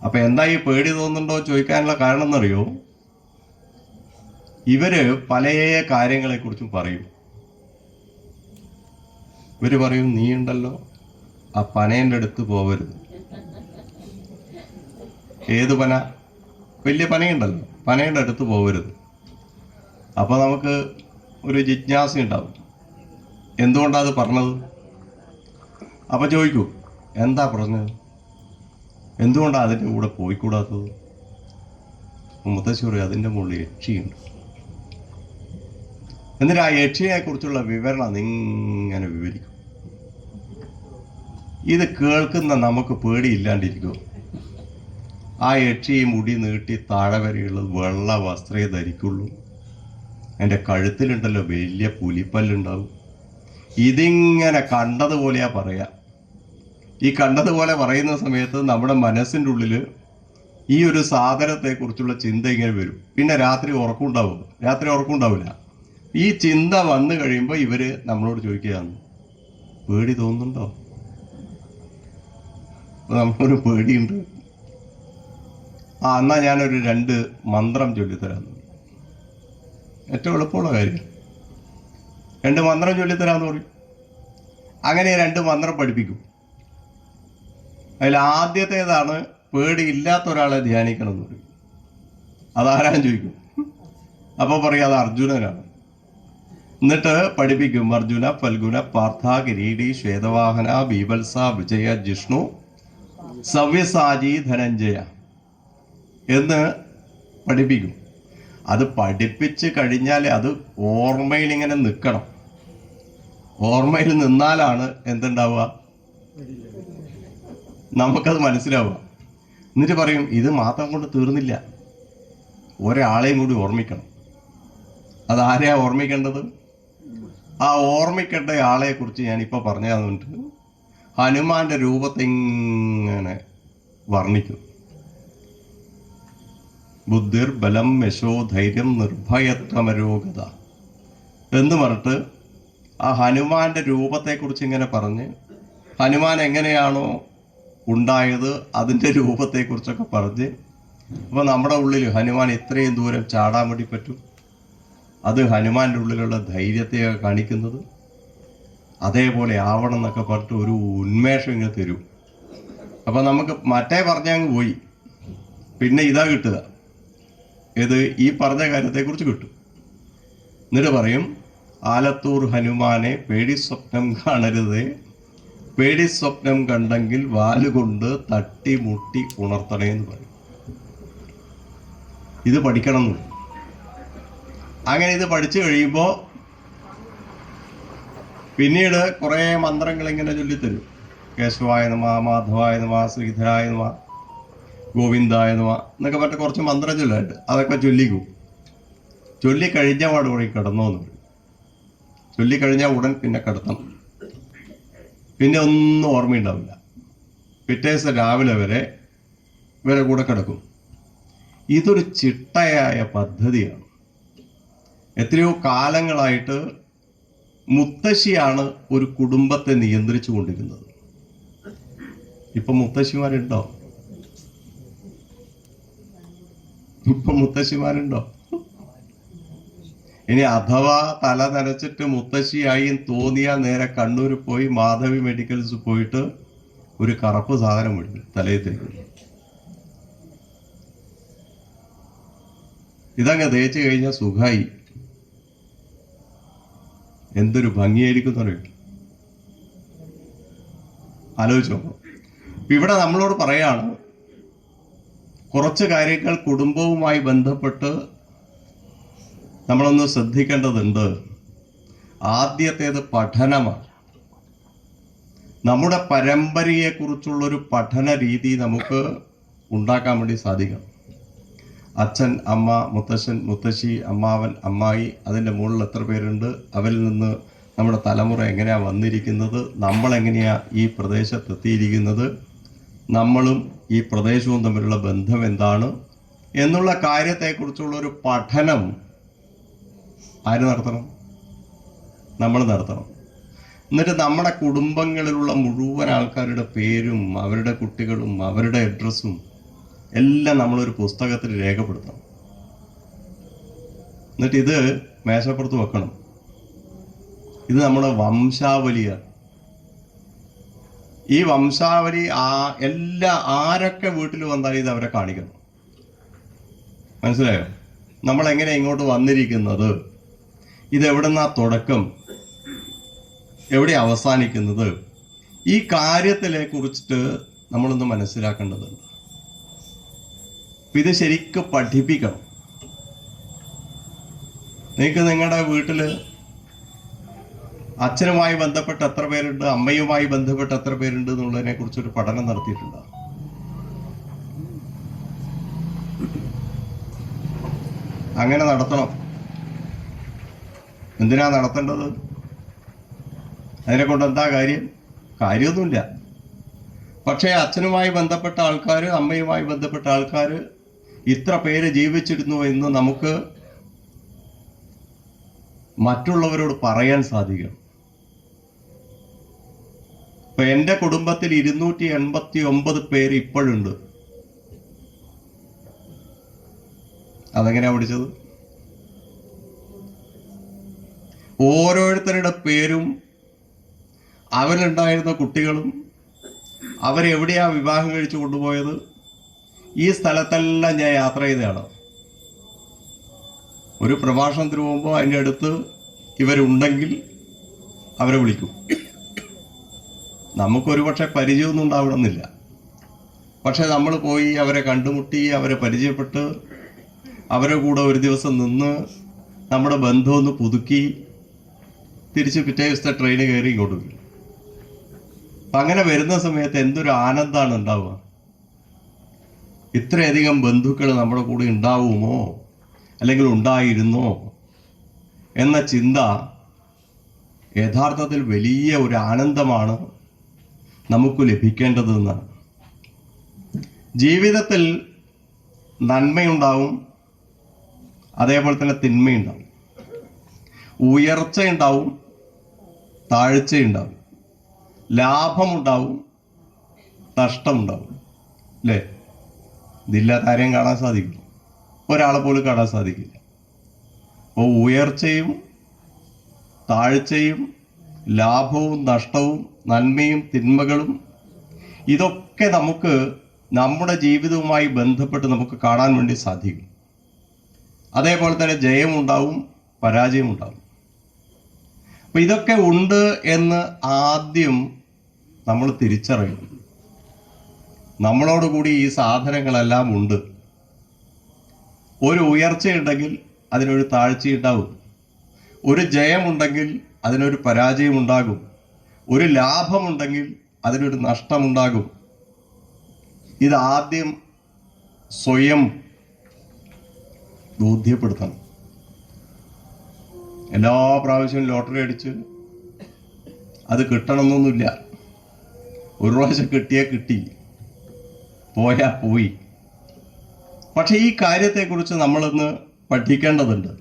അപ്പൊ എന്താ ഈ പേടി തോന്നുന്നുണ്ടോ ചോദിക്കാനുള്ള കാരണം എന്നറിയോ? ഇവര് പല കാര്യങ്ങളെ കുറിച്ചും പറയും. ഇവര് പറയും, നീ ഉണ്ടല്ലോ ആ പനേൻ്റെ അടുത്ത് പോവരുത്. ഏത് പന? വലിയ പനയുണ്ടല്ലോ, പനയുടെ അടുത്ത് പോവരുത്. അപ്പൊ നമുക്ക് ഒരു ജിജ്ഞാസ ഉണ്ടാവും, എന്തുകൊണ്ടാണ് അത് പറഞ്ഞത്? അപ്പൊ ചോദിക്കൂ, എന്താ പറഞ്ഞത്? എന്തുകൊണ്ടാണ് അതിൻ്റെ കൂടെ പോയിക്കൂടാത്തത്? മുത്തശ്ശി പറയും, അതിൻ്റെ മുകളിൽ യക്ഷിയുണ്ട്. എന്നിട്ട് ആ യക്ഷിയെ കുറിച്ചുള്ള വിവരണം ഇങ്ങനെ വിവരിക്കും. ഇത് കേൾക്കുന്ന നമുക്ക് പേടിയില്ലാണ്ടിരിക്കുമോ? ആ യക്ഷി മുടി നീട്ടി താഴെ വരെയുള്ളത് വെള്ള വസ്ത്രേ ധരിക്കുള്ളൂ. എൻ്റെ കഴുത്തിലുണ്ടല്ലോ വലിയ പുലിപ്പല്ലുണ്ടാവും. ഇതിങ്ങനെ കണ്ടതുപോലെയാ പറയാ. ഈ കണ്ടതുപോലെ പറയുന്ന സമയത്ത് നമ്മുടെ മനസ്സിൻ്റെ ഉള്ളിൽ ഈ ഒരു സാധനത്തെക്കുറിച്ചുള്ള ചിന്ത ഇങ്ങനെ വരും. പിന്നെ രാത്രി ഉറക്കമുണ്ടാവില്ല. ഈ ചിന്ത വന്നു കഴിയുമ്പോൾ ഇവര് നമ്മളോട് ചോദിക്കുകയാണ്, പേടി തോന്നുന്നുണ്ടോ? നമ്മളൊരു പേടിയുണ്ട്. എന്നാ ഞാനൊരു 2 മന്ത്രം ചൊല്ലിത്തരാന്ന്. ഏറ്റവും എളുപ്പമുള്ള കാര്യം, 2 മന്ത്രം ചൊല്ലിത്തരാന്ന് പറയും. അങ്ങനെ 2 മന്ത്രം പഠിപ്പിക്കും. അതിൽ ആദ്യത്തേതാണ് പേടിയില്ലാത്ത ഒരാളെ ധ്യാനിക്കണം എന്ന് പറയും. അതാരാന്ന് ചോദിക്കും. അപ്പോൾ പറയും അത് അർജുനനാണ്. എന്നിട്ട് പഠിപ്പിക്കും, അർജുന, ഫൽഗുന, പാർത്ഥ, കിരീടി, ശ്വേതവാഹന, ബീഭത്സ, വിജയ, ജിഷ്ണു, സവ്യസാചി, ധനഞ്ജയ എന്ന് പഠിപ്പിക്കും. അത് പഠിപ്പിച്ച് കഴിഞ്ഞാൽ അത് ഓർമ്മയിൽ ഇങ്ങനെ നിൽക്കണം. ഓർമ്മയിൽ നിന്നാലാണ് എന്തുണ്ടാവുക, നമുക്കത് മനസ്സിലാവുക. എന്നിട്ട് പറയും, ഇത് മാത്രം കൊണ്ട് തീർന്നില്ല, ഒരാളെയും കൂടി ഓർമ്മിക്കണം. അതാരെയാ ഓർമ്മിക്കേണ്ടത്? ആ ഓർമ്മിക്കേണ്ട ആളെ കുറിച്ച് ഞാനിപ്പോൾ പറഞ്ഞു തന്നിട്ട് ഹനുമാന്റെ രൂപത്തെ ഇങ്ങനെ വർണ്ണിക്കും. ബുദ്ധിർ ബലം യശോ ധൈര്യം നിർഭയത്വമരോഗത എന്ന് പറഞ്ഞിട്ട് ആ ഹനുമാന്റെ രൂപത്തെക്കുറിച്ച് ഇങ്ങനെ പറഞ്ഞ്, ഹനുമാൻ എങ്ങനെയാണോ ഉണ്ടായത് അതിൻ്റെ രൂപത്തെക്കുറിച്ചൊക്കെ പറഞ്ഞ്, അപ്പോൾ നമ്മുടെ ഉള്ളിൽ ഹനുമാൻ ഇത്രയും ദൂരം ചാടാൻ വേണ്ടി പറ്റും. അത് ഹനുമാൻ്റെ ഉള്ളിലുള്ള ധൈര്യത്തെയാണ് കാണിക്കുന്നത്. അതേപോലെ ആവണം എന്നൊക്കെ പറഞ്ഞിട്ട് ഒരു ഉന്മേഷം ഇങ്ങനെ തരും. അപ്പം നമുക്ക് മറ്റേ പറഞ്ഞങ്ങ് പോയി, പിന്നെ ഇതാ കിട്ടുക. ഇത് ഈ പറഞ്ഞ കാര്യത്തെക്കുറിച്ച് കിട്ടും. എന്നിട്ട് പറയും, ആലത്തൂർ ഹനുമാനെ പേടി സ്വപ്നം കാണരുതേ, പേടി സ്വപ്നം കണ്ടെങ്കിൽ വാലുകൊണ്ട് തട്ടി മുട്ടി ഉണർത്തണേ എന്ന് പറയും. ഇത് പഠിക്കണം എന്ന്. അങ്ങനെ ഇത് പഠിച്ചു കഴിയുമ്പോൾ പിന്നീട് കുറേ മന്ത്രങ്ങൾ ഇങ്ങനെ ചൊല്ലിത്തരും. കേശവായ നമ, മാധവായ നമ, ശ്രീധരായ നമ, ഗോവിന്ദായ നമ എന്നൊക്കെ പറഞ്ഞ കുറച്ച് മന്ത്രം ചൊല്ലായിട്ട് അതൊക്കെ ചൊല്ലിക്കും. ചൊല്ലിക്കഴിഞ്ഞ പാട് കൂടി കിടന്നോന്ന് പറയും. ചൊല്ലിക്കഴിഞ്ഞാൽ ഉടൻ പിന്നെ കിടത്തണം. പിന്നെ ഒന്നും ഓർമ്മയുണ്ടാവില്ല. പിറ്റേ ദിവസം രാവിലെ വരെ ഇവരെ കൂടെ കിടക്കും. ഇതൊരു ചിട്ടയായ പദ്ധതിയാണ്. എത്രയോ കാലങ്ങളായിട്ട് മുത്തശ്ശിയാണ് ഒരു കുടുംബത്തെ നിയന്ത്രിച്ചു കൊണ്ടിരുന്നത്. ഇപ്പൊ മുത്തശ്ശിമാരുണ്ടോ? മുത്തശ്ശിമാരുണ്ടോ? ഇനി അഥവാ തല നനച്ചിട്ട് മുത്തശ്ശിയായി തോന്നിയാൽ നേരെ കണ്ണൂർ പോയി മാധവി മെഡിക്കൽസ് പോയിട്ട് ഒരു കറുപ്പ് സാധനം മേടിക്കും, തലയിൽ തേക്കും. ഇതങ്ങ് തേച്ച് കഴിഞ്ഞാൽ സുഖമായി. എന്തൊരു ഭംഗിയായിരിക്കും എന്നറിയില്ല. ആലോചിച്ചോ. ഇവിടെ നമ്മളോട് പറയാണ്, കുറച്ച് കാര്യങ്ങൾ കുടുംബവുമായി ബന്ധപ്പെട്ട് നമ്മളൊന്ന് ശ്രദ്ധിക്കേണ്ടതുണ്ട്. ആദ്യത്തേത് പഠനമാണ്. നമ്മുടെ പരമ്പരയെക്കുറിച്ചുള്ളൊരു പഠന രീതി നമുക്ക് ഉണ്ടാക്കാൻ വേണ്ടി സാധിക്കണം. അച്ഛൻ, അമ്മ, മുത്തശ്ശൻ, മുത്തശ്ശി, അമ്മാവൻ, അമ്മായി, അതിൻ്റെ മുകളിൽ എത്ര പേരുണ്ട്, അവരിൽ നിന്ന് നമ്മുടെ തലമുറ എങ്ങനെയാണ് വന്നിരിക്കുന്നത്, നമ്മളെങ്ങനെയാണ് ഈ പ്രദേശത്തെത്തിയിരിക്കുന്നത്, നമ്മളും ഈ പ്രദേശവും തമ്മിലുള്ള ബന്ധം എന്താണ് എന്നുള്ള കാര്യത്തെക്കുറിച്ചുള്ള ഒരു പഠനം ആര് നടത്തണം? നമ്മൾ നടത്തണം. എന്നിട്ട് നമ്മുടെ കുടുംബങ്ങളിലുള്ള മുഴുവൻ ആൾക്കാരുടെ പേരും അവരുടെ കുട്ടികളും അവരുടെ അഡ്രസ്സും എല്ലാം നമ്മളൊരു പുസ്തകത്തിൽ രേഖപ്പെടുത്തണം. എന്നിട്ട് ഇത് മേശപ്പുറത്ത് വെക്കണം. ഇത് നമ്മുടെ വംശാവലിയാണ്. ഈ വംശാവലി ആരൊക്കെ വീട്ടിൽ വന്നാലും ഇത് അവരെ കാണിക്കണം. മനസ്സിലായോ? നമ്മളെങ്ങനെ ഇങ്ങോട്ട് വന്നിരിക്കുന്നത്, ഇതെവിടുന്നാ തുടക്കം, എവിടെ അവസാനിക്കുന്നത്, ഈ കാര്യത്തിനെ കുറിച്ചിട്ട് നമ്മളൊന്ന് മനസ്സിലാക്കേണ്ടതുണ്ട്. ഇത് ശരിക്കും പഠിപ്പിക്കണം. നിങ്ങൾക്ക് നിങ്ങളുടെ വീട്ടിൽ അച്ഛനുമായി ബന്ധപ്പെട്ട് എത്ര പേരുണ്ട്, അമ്മയുമായി ബന്ധപ്പെട്ട് എത്ര പേരുണ്ട് എന്നുള്ളതിനെ കുറിച്ചൊരു പഠനം നടത്തിയിട്ടുണ്ടോ? അങ്ങനെ നടത്തണം. എന്തിനാ നടത്തേണ്ടത്? അതിനെ കൊണ്ട് എന്താ കാര്യം? കാര്യമൊന്നുമില്ല. പക്ഷേ അച്ഛനുമായി ബന്ധപ്പെട്ട ആൾക്കാർ, അമ്മയുമായി ബന്ധപ്പെട്ട ആൾക്കാർ ഇത്ര പേര് ജീവിച്ചിരുന്നു എന്ന് നമുക്ക് മറ്റുള്ളവരോട് പറയാൻ സാധിക്കും. ഇപ്പൊ എൻ്റെ കുടുംബത്തിൽ 289 പേര് ഇപ്പോഴുണ്ട്. അതെങ്ങനെയാ പഠിച്ചത്? ഓരോരുത്തരുടെ പേരും അവരുണ്ടായിരുന്ന കുട്ടികളും അവരെവിടെയാ വിവാഹം കഴിച്ചു കൊണ്ടുപോയത്, ഈ സ്ഥലത്തെല്ലാം ഞാൻ യാത്ര ചെയ്തതാണ്. ഒരു പ്രഭാഷണത്തിന് പോകുമ്പോൾ അതിൻ്റെ അടുത്ത് ഇവരുണ്ടെങ്കിൽ അവരെ വിളിക്കും. നമുക്കൊരു പക്ഷെ പരിചയമൊന്നും ഉണ്ടാവണമെന്നില്ല. പക്ഷെ നമ്മൾ പോയി അവരെ കണ്ടുമുട്ടി, അവരെ പരിചയപ്പെട്ട്, അവരെ കൂടെ ഒരു ദിവസം നിന്ന് നമ്മുടെ ബന്ധമൊന്ന് പുതുക്കി തിരിച്ച് പിറ്റേ ദിവസത്തെ ട്രെയിന് കയറി ഇങ്ങോട്ട് വരും. അപ്പം അങ്ങനെ വരുന്ന സമയത്ത് എന്തൊരു ആനന്ദമാണ് ഉണ്ടാവുക. ഇത്രയധികം ബന്ധുക്കൾ നമ്മുടെ കൂടെ ഉണ്ടാവുമോ, അല്ലെങ്കിൽ ഉണ്ടായിരുന്നോ എന്ന ചിന്ത യഥാർത്ഥത്തിൽ വലിയ ഒരു ആനന്ദമാണ് നമുക്ക് ലഭിക്കേണ്ടതെന്നാണ്. ജീവിതത്തിൽ നന്മയുണ്ടാവും, അതേപോലെ തന്നെ തിന്മയുണ്ടാവും. ഉയർച്ചയുണ്ടാവും, താഴ്ചയുണ്ടാവും. ലാഭമുണ്ടാവും, നഷ്ടമുണ്ടാവും. അല്ലേ? ഇതില്ലാത്ത ആരെയും കാണാൻ സാധിക്കില്ല. ഒരാളെ പോലും കാണാൻ സാധിക്കില്ല. അപ്പോൾ ഉയർച്ചയും താഴ്ചയും ലാഭവും നഷ്ടവും നന്മയും തിന്മകളും ഇതൊക്കെ നമുക്ക് നമ്മുടെ ജീവിതവുമായി ബന്ധപ്പെട്ട് നമുക്ക് കാണാൻ വേണ്ടി സാധിക്കും. അതേപോലെ തന്നെ ജയമുണ്ടാവും, പരാജയമുണ്ടാവും. അപ്പം ഇതൊക്കെ ഉണ്ട് എന്ന് ആദ്യം നമ്മൾ തിരിച്ചറിയണം. നമ്മളോടുകൂടി ഈ സാധനങ്ങളെല്ലാം ഉണ്ട്. ഒരു ഉയർച്ചയുണ്ടെങ്കിൽ അതിനൊരു താഴ്ചയുണ്ടാവും. ഒരു ജയമുണ്ടെങ്കിൽ അതിനൊരു പരാജയമുണ്ടാകും. ഒരു ലാഭമുണ്ടെങ്കിൽ അതിനൊരു നഷ്ടമുണ്ടാകും. ഇതാദ്യം സ്വയം ബോധ്യപ്പെടുത്തണം. എല്ലാ പ്രാവശ്യവും ലോട്ടറി അടിച്ച് അത് കിട്ടണമെന്നൊന്നുമില്ല. ഒരു പ്രാവശ്യം കിട്ടിയാൽ കിട്ടി, പോയാൽ പോയി. പക്ഷെ ഈ കാര്യത്തെക്കുറിച്ച് നമ്മളിന്ന് പഠിക്കേണ്ടതുണ്ട്.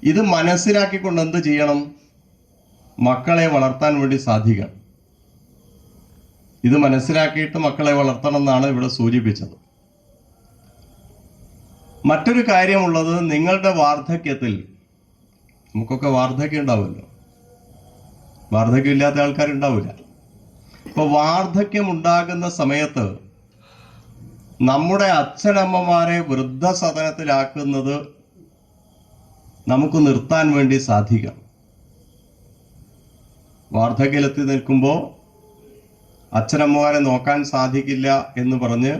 ഇത് മനസ്സിലാക്കിക്കൊണ്ട് എന്ത് ചെയ്യണം? മക്കളെ വളർത്താൻ വേണ്ടി സാധിക്കണം. ഇത് മനസ്സിലാക്കിയിട്ട് മക്കളെ വളർത്തണം എന്നാണ് ഇവിടെ സൂചിപ്പിച്ചത്. മറ്റൊരു കാര്യമുള്ളത്, നിങ്ങളുടെ വാർദ്ധക്യത്തിൽ, നമുക്കൊക്കെ വാർദ്ധക്യം ഉണ്ടാവുമല്ലോ, വാർദ്ധക്യം ഇല്ലാത്ത ആൾക്കാരുണ്ടാവില്ല. അപ്പൊ വാർദ്ധക്യം ഉണ്ടാകുന്ന സമയത്ത് നമ്മുടെ അച്ഛനമ്മമാരെ വൃദ്ധസദനത്തിലാക്കുന്നത് നമുക്ക് നിർത്താൻ വേണ്ടി സാധിക്കണം. വാർദ്ധക്യത്തിലെത്തി നിൽക്കുമ്പോൾ അച്ഛനമ്മമാരെ നോക്കാൻ സാധിക്കില്ല എന്ന് പറഞ്ഞ്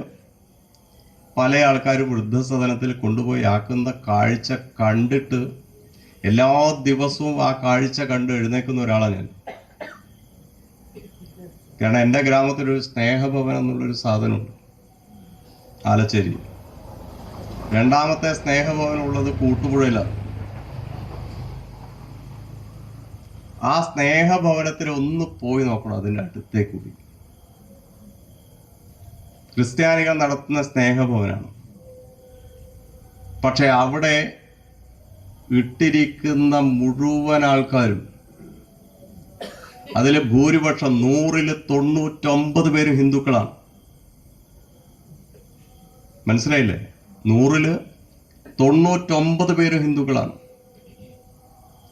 പല ആൾക്കാരും വൃദ്ധസദനത്തിൽ കൊണ്ടുപോയി ആക്കുന്ന കാഴ്ച കണ്ടിട്ട് എല്ലാ ദിവസവും ആ കാഴ്ച കണ്ട് എഴുന്നേക്കുന്ന ഒരാളാണ് ഞാൻ. കാരണം എൻ്റെ ഗ്രാമത്തിലൊരു സ്നേഹഭവൻ എന്നുള്ളൊരു സാധനമുണ്ട് ആലച്ചേരി. രണ്ടാമത്തെ സ്നേഹഭവൻ ഉള്ളത് കൂട്ടുപുഴയിലാണ്. ആ സ്നേഹഭവനത്തിൽ ഒന്ന് പോയി നോക്കണം. അതിൻ്റെ അടുത്തേക്ക് കൂടി ക്രിസ്ത്യാനികൾ നടത്തുന്ന സ്നേഹഭവനാണ്. പക്ഷെ അവിടെ ഇട്ടിരിക്കുന്ന മുഴുവൻ ആൾക്കാരും, അതിൽ ഭൂരിപക്ഷം 100-99 പേരും ഹിന്ദുക്കളാണ്. മനസ്സിലായില്ലേ? 100-99 പേരും ഹിന്ദുക്കളാണ്.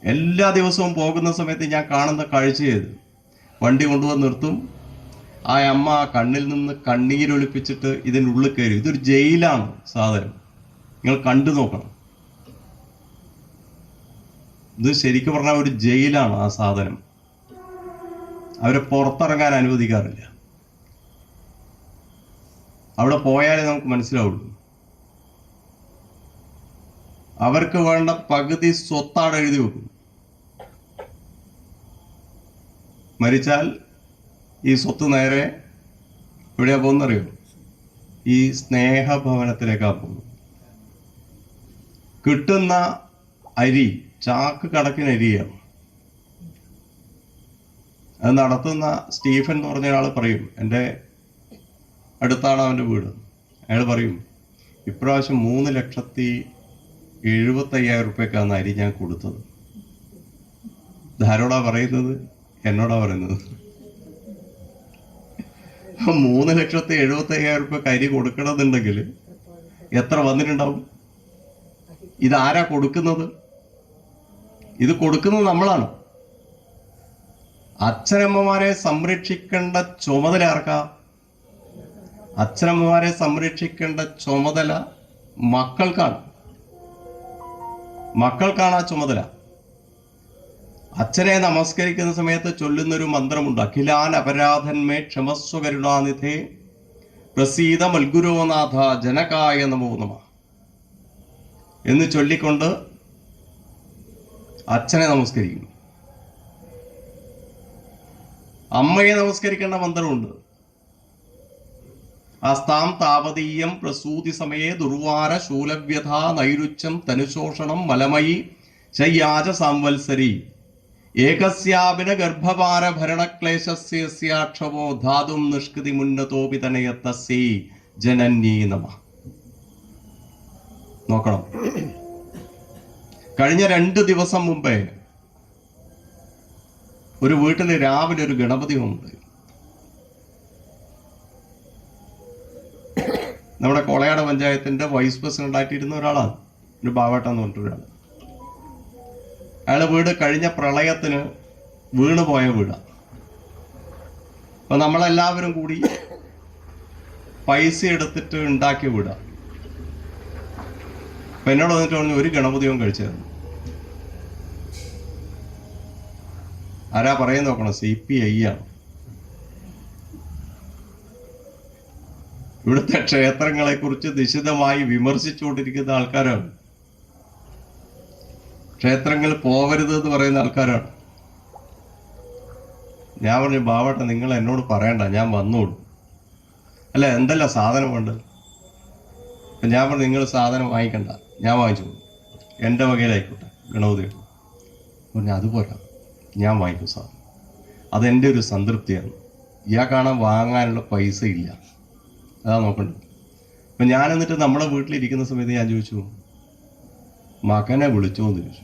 എല്ലാ ദിവസവും പോകുന്ന സമയത്ത് ഞാൻ കാണുന്ന കാഴ്ചയത്, വണ്ടി കൊണ്ടുവന്ന് നിർത്തും. ആ അമ്മ കണ്ണിൽ നിന്ന് കണ്ണീരൊലിപ്പിച്ചിട്ട് ഇതിൻ്റെ ഉള്ളിൽ കയറി. ഇതൊരു ജയിലാണ് സാധനം, നിങ്ങൾ കണ്ടു നോക്കണം. ഇത് ശരിക്കും പറഞ്ഞാൽ ഒരു ജയിലാണ് ആ സാധനം. അവരെ പുറത്തിറങ്ങാൻ അനുവദിക്കാറില്ല. അവിടെ പോയാലേ നമുക്ക് മനസ്സിലാവുള്ളൂ. അവർക്ക് വേണ്ട പകുതി സ്വത്താണ് എഴുതി വെക്കും. മരിച്ചാൽ ഈ സ്വത്ത് നേരെ എവിടെയാ പോകുന്നറിയോ? ഈ സ്നേഹഭവനത്തിലേക്കാ പോകുന്നത്. കിട്ടുന്ന അരി ചാക്ക് കണക്കിന് അരിയാണ്. അത് നടത്തുന്ന സ്റ്റീഫൻ എന്ന് പറഞ്ഞ ഒരാൾ പറയും, എൻ്റെ അടുത്താണ് അവൻ്റെ വീട്. അയാൾ പറയും, ഇപ്രാവശ്യം 3,75,000 രൂപയ്ക്കാണ് അരി ഞാൻ കൊടുത്തത്. ധാരോടാ പറയുന്നത്? എന്നോടാ പറയുന്നത്. 3,75,000 രൂപയ്ക്ക് അരി കൊടുക്കണമെന്നുണ്ടെങ്കിൽ എത്ര വന്നിട്ടുണ്ടാവും? ഇതാരാ കൊടുക്കുന്നത്? ഇത് കൊടുക്കുന്നത് നമ്മളാണ്. അച്ഛനമ്മമാരെ സംരക്ഷിക്കേണ്ട ചുമതല ആർക്കാ? അച്ഛനമ്മമാരെ സംരക്ഷിക്കേണ്ട ചുമതല മക്കൾക്കാണ്. മക്കൾക്കാണ് ആ ചുമതല. അച്ഛനെ നമസ്കരിക്കുന്ന സമയത്ത് ചൊല്ലുന്നൊരു മന്ത്രമുണ്ട്, അഖിലാൻ അപരാധന്മേ ക്ഷമസ്വ കരുണാനിധേ പ്രസീത മൽഗുരോനാഥ ജനകായ നമോ നമ എന്ന് ചൊല്ലിക്കൊണ്ട് അച്ഛനെ നമസ്കരിക്കും. അമ്മയെ നമസ്കരിക്കേണ്ട മന്ത്രമുണ്ട്, ആസ്താം താപതീയം പ്രസൂതി സമയേ ദുർവാര ശൂലവ്യഥ നൈരുച്യം തനുശോഷണം മലമയി ശയ്യാച സംവത്സരി ഏകസ്യാപിന ഗർഭഭാര ഭരണക്ലേശസ്യാക്ഷവോ ധാതും നിഷ്കൃതി മുന്നതോപി തനയത്തസ്യൈ ജനന്യേ നമഃ. നോക്കണം. കഴിഞ്ഞ 2 ദിവസം മുമ്പേ ഒരു വീട്ടിൽ രാവിലെ ഒരു ഗണപതി ഹോമമുണ്ട്. നമ്മുടെ കോളയാട് പഞ്ചായത്തിന്റെ വൈസ് പ്രസിഡന്റ് ആയിട്ടിരുന്ന ഒരാളാണ്, ഒരു ബാവേട്ടൻ എന്ന് പറഞ്ഞിട്ടൊരാൾ. അയാളെ വീട് കഴിഞ്ഞ പ്രളയത്തിന് വീണ് പോയ വീടാണ്. അപ്പൊ നമ്മളെല്ലാവരും കൂടി പൈസ എടുത്തിട്ട് ഉണ്ടാക്കിയ വീടാണ്. അപ്പൊ എന്നോട് വന്നിട്ട് പറഞ്ഞു, ഒരു ഗണപതിയും കഴിച്ചായിരുന്നു. ആരാ പറയുന്ന നോക്കണം, CPI ആണ്. ഇവിടുത്തെ ക്ഷേത്രങ്ങളെക്കുറിച്ച് നിശിതമായി വിമർശിച്ചുകൊണ്ടിരിക്കുന്ന ആൾക്കാരാണ്. ക്ഷേത്രങ്ങൾ പോവരുത് എന്ന് പറയുന്ന ആൾക്കാരാണ്. ഞാൻ പറഞ്ഞു, ബാവട്ടെ നിങ്ങൾ എന്നോട് പറയണ്ട, ഞാൻ വന്നോളൂ. അല്ല എന്തല്ല സാധനം വേണ്ടത്? അപ്പം ഞാൻ പറഞ്ഞു, നിങ്ങൾ സാധനം വാങ്ങിക്കണ്ട, ഞാൻ വാങ്ങിച്ചോളൂ, എൻ്റെ വകയിലായിക്കോട്ടെ, ഗണപതി പറഞ്ഞു. അതുപോലെ ഞാൻ വാങ്ങിക്കും സാധനം, അതെൻ്റെ ഒരു സംതൃപ്തിയാണ്. കാണാൻ വാങ്ങാനുള്ള പൈസ ഇല്ല, അതാ നോക്കണ്ടത്. അപ്പം ഞാൻ എന്നിട്ട് നമ്മുടെ വീട്ടിലിരിക്കുന്ന സമയത്ത് ഞാൻ ചോദിച്ചു, മകനെ വിളിച്ചോ എന്ന് ചോദിച്ചു.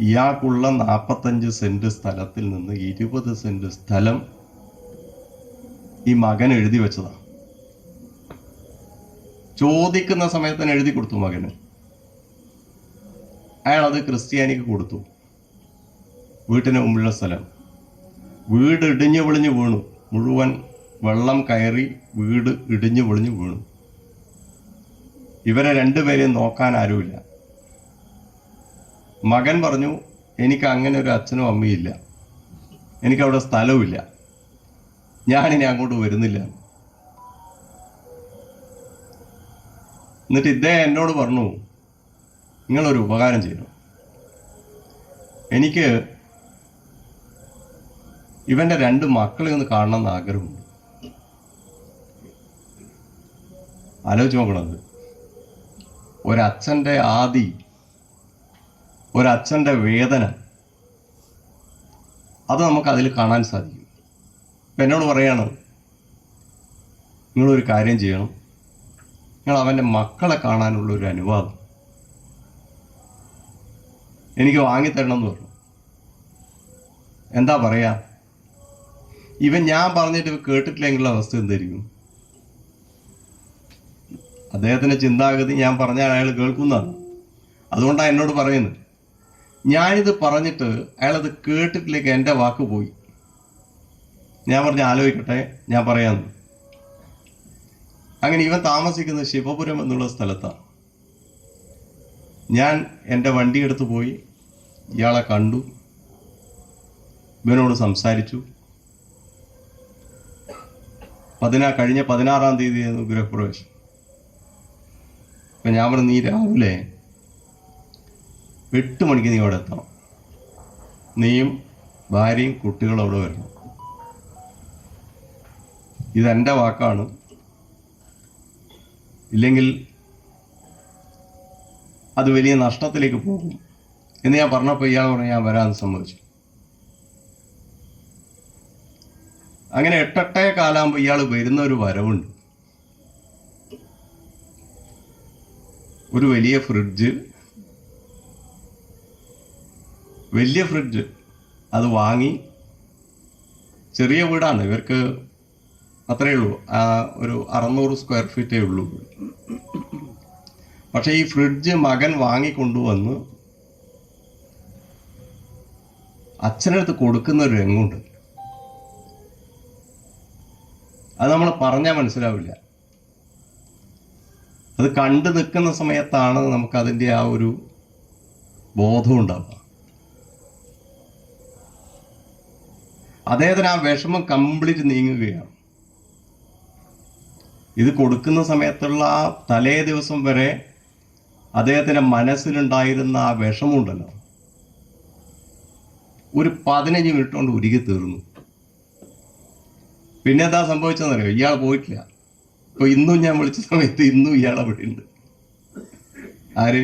ഇയാൾക്കുള്ള 45 സെന്റ് സ്ഥലത്തിൽ നിന്ന് 20 സെന്റ് സ്ഥലം ഈ മകൻ എഴുതി വെച്ചതാ. ചോദിക്കുന്ന സമയത്ത് തന്നെ എഴുതി കൊടുത്തു മകന്. അയാളത് ക്രിസ്ത്യാനിക്ക് കൊടുത്തു. വീട്ടിന് മുമ്പിലുള്ള സ്ഥലം, വീട് ഇടിഞ്ഞു പൊളിഞ്ഞു വീണു, മുഴുവൻ വെള്ളം കയറി വീട് ഇടിഞ്ഞു പൊളിഞ്ഞു വീണു. ഇവരെ രണ്ടുപേരെയും നോക്കാൻ ആരുമില്ല. മകൻ പറഞ്ഞു, എനിക്ക് അങ്ങനെ ഒരു അച്ഛനും അമ്മയില്ല, എനിക്കവിടെ സ്ഥലവുമില്ല, ഞാനിനി അങ്ങോട്ട് വരുന്നില്ല. എന്നിട്ട് ഇദ്ദേഹം എന്നോട് പറഞ്ഞു, നിങ്ങളൊരു ഉപകാരം ചെയ്യണം, എനിക്ക് ഇവന്റെ 2 മക്കളെ ഒന്ന് കാണണമെന്ന് ആഗ്രഹമുണ്ട്. ആലോചിച്ച് നോക്കണത്, ഒരച്ഛൻ്റെ ആദി, ഒരച്ഛൻ്റെ വേദന, അത് നമുക്ക് അതിൽ കാണാൻ സാധിക്കും. ഇപ്പം എന്നോട് പറയാണ്, നിങ്ങളൊരു കാര്യം ചെയ്യണം, നിങ്ങൾ അവൻ്റെ മക്കളെ കാണാനുള്ളൊരു അനുവാദം എനിക്ക് വാങ്ങിത്തരണം എന്ന് പറഞ്ഞു. എന്താ പറയാ, ഇവൻ ഞാൻ പറഞ്ഞിട്ട് കേട്ടിട്ടില്ലെങ്കിലുള്ള അവസ്ഥ എന്തായിരിക്കും? അദ്ദേഹത്തിൻ്റെ ചിന്താഗതി ഞാൻ പറഞ്ഞാൽ അയാൾ കേൾക്കുന്നതാണ്. അതുകൊണ്ടാണ് എന്നോട് പറയുന്നത്. ഞാനിത് പറഞ്ഞിട്ട് അയാളത് കേട്ടിട്ടില്ലെങ്കിൽ എൻ്റെ വാക്ക് പോയി. ഞാൻ പറഞ്ഞ് ആലോചിക്കട്ടെ, ഞാൻ പറയാമെന്ന്. അങ്ങനെ ഇവൻ താമസിക്കുന്നത് ശിവപുരം എന്നുള്ള സ്ഥലത്താണ്. ഞാൻ എൻ്റെ വണ്ടി എടുത്ത് പോയി, ഇയാളെ കണ്ടു, ഇവനോട് സംസാരിച്ചു. കഴിഞ്ഞ 16-ാം തീയതി ഗൃഹപ്രവേശം. അപ്പം ഞാൻ പറഞ്ഞു, നീ രാവിലെ 8 മണിക്ക് നീ അവിടെ എത്തണം, നീയും ഭാര്യയും കുട്ടികളും അവിടെ വരണം. ഇതെൻ്റെ വാക്കാണ്, ഇല്ലെങ്കിൽ അത് വലിയ നഷ്ടത്തിലേക്ക് പോകും എന്ന് ഞാൻ പറഞ്ഞപ്പോൾ ഇയാൾ പറഞ്ഞു ഞാൻ വരാൻ സമ്മതിച്ചു. അങ്ങനെ 8 കാലാകുമ്പോൾ ഇയാൾ വരുന്ന ഒരു വരവുണ്ട്. ഒരു വലിയ ഫ്രിഡ്ജ് അത് വാങ്ങി. ചെറിയ വീടാണ്, ഇവർക്ക് അത്രയേ ഉള്ളൂ, ഒരു 600 സ്ക്വയർ ഫീറ്റേ ഉള്ളൂ. പക്ഷെ ഈ ഫ്രിഡ്ജ് മകൻ വാങ്ങിക്കൊണ്ടുവന്ന് അച്ഛനടുത്ത് കൊടുക്കുന്ന ഒരു രംഗമുണ്ട്. അത് നമ്മൾ പറഞ്ഞാൽ മനസ്സിലാവില്ല. അത് കണ്ടു നിൽക്കുന്ന സമയത്താണ് നമുക്കതിൻ്റെ ആ ഒരു ബോധം ഉണ്ടാവുക. അദ്ദേഹത്തിന് ആ വിഷമം കംപ്ലീറ്റ് നീങ്ങുകയാണ്. ഇത് കൊടുക്കുന്ന സമയത്തുള്ള ആ തലേ ദിവസം വരെ അദ്ദേഹത്തിൻ്റെ മനസ്സിലുണ്ടായിരുന്ന ആ വിഷമമുണ്ടല്ലോ, ഒരു 15 മിനിറ്റ് കൊണ്ട് ഉരുകി തീർന്നു. പിന്നെ എന്താ സംഭവിച്ചതെന്നറിയോ? ഇയാൾ പോയിട്ടില്ല. ഇപ്പോൾ ഇന്നും ഞാൻ വിളിച്ച സമയത്ത് ഇന്നും ഇയാൾ അവിടെ ഉണ്ട്. ആര്?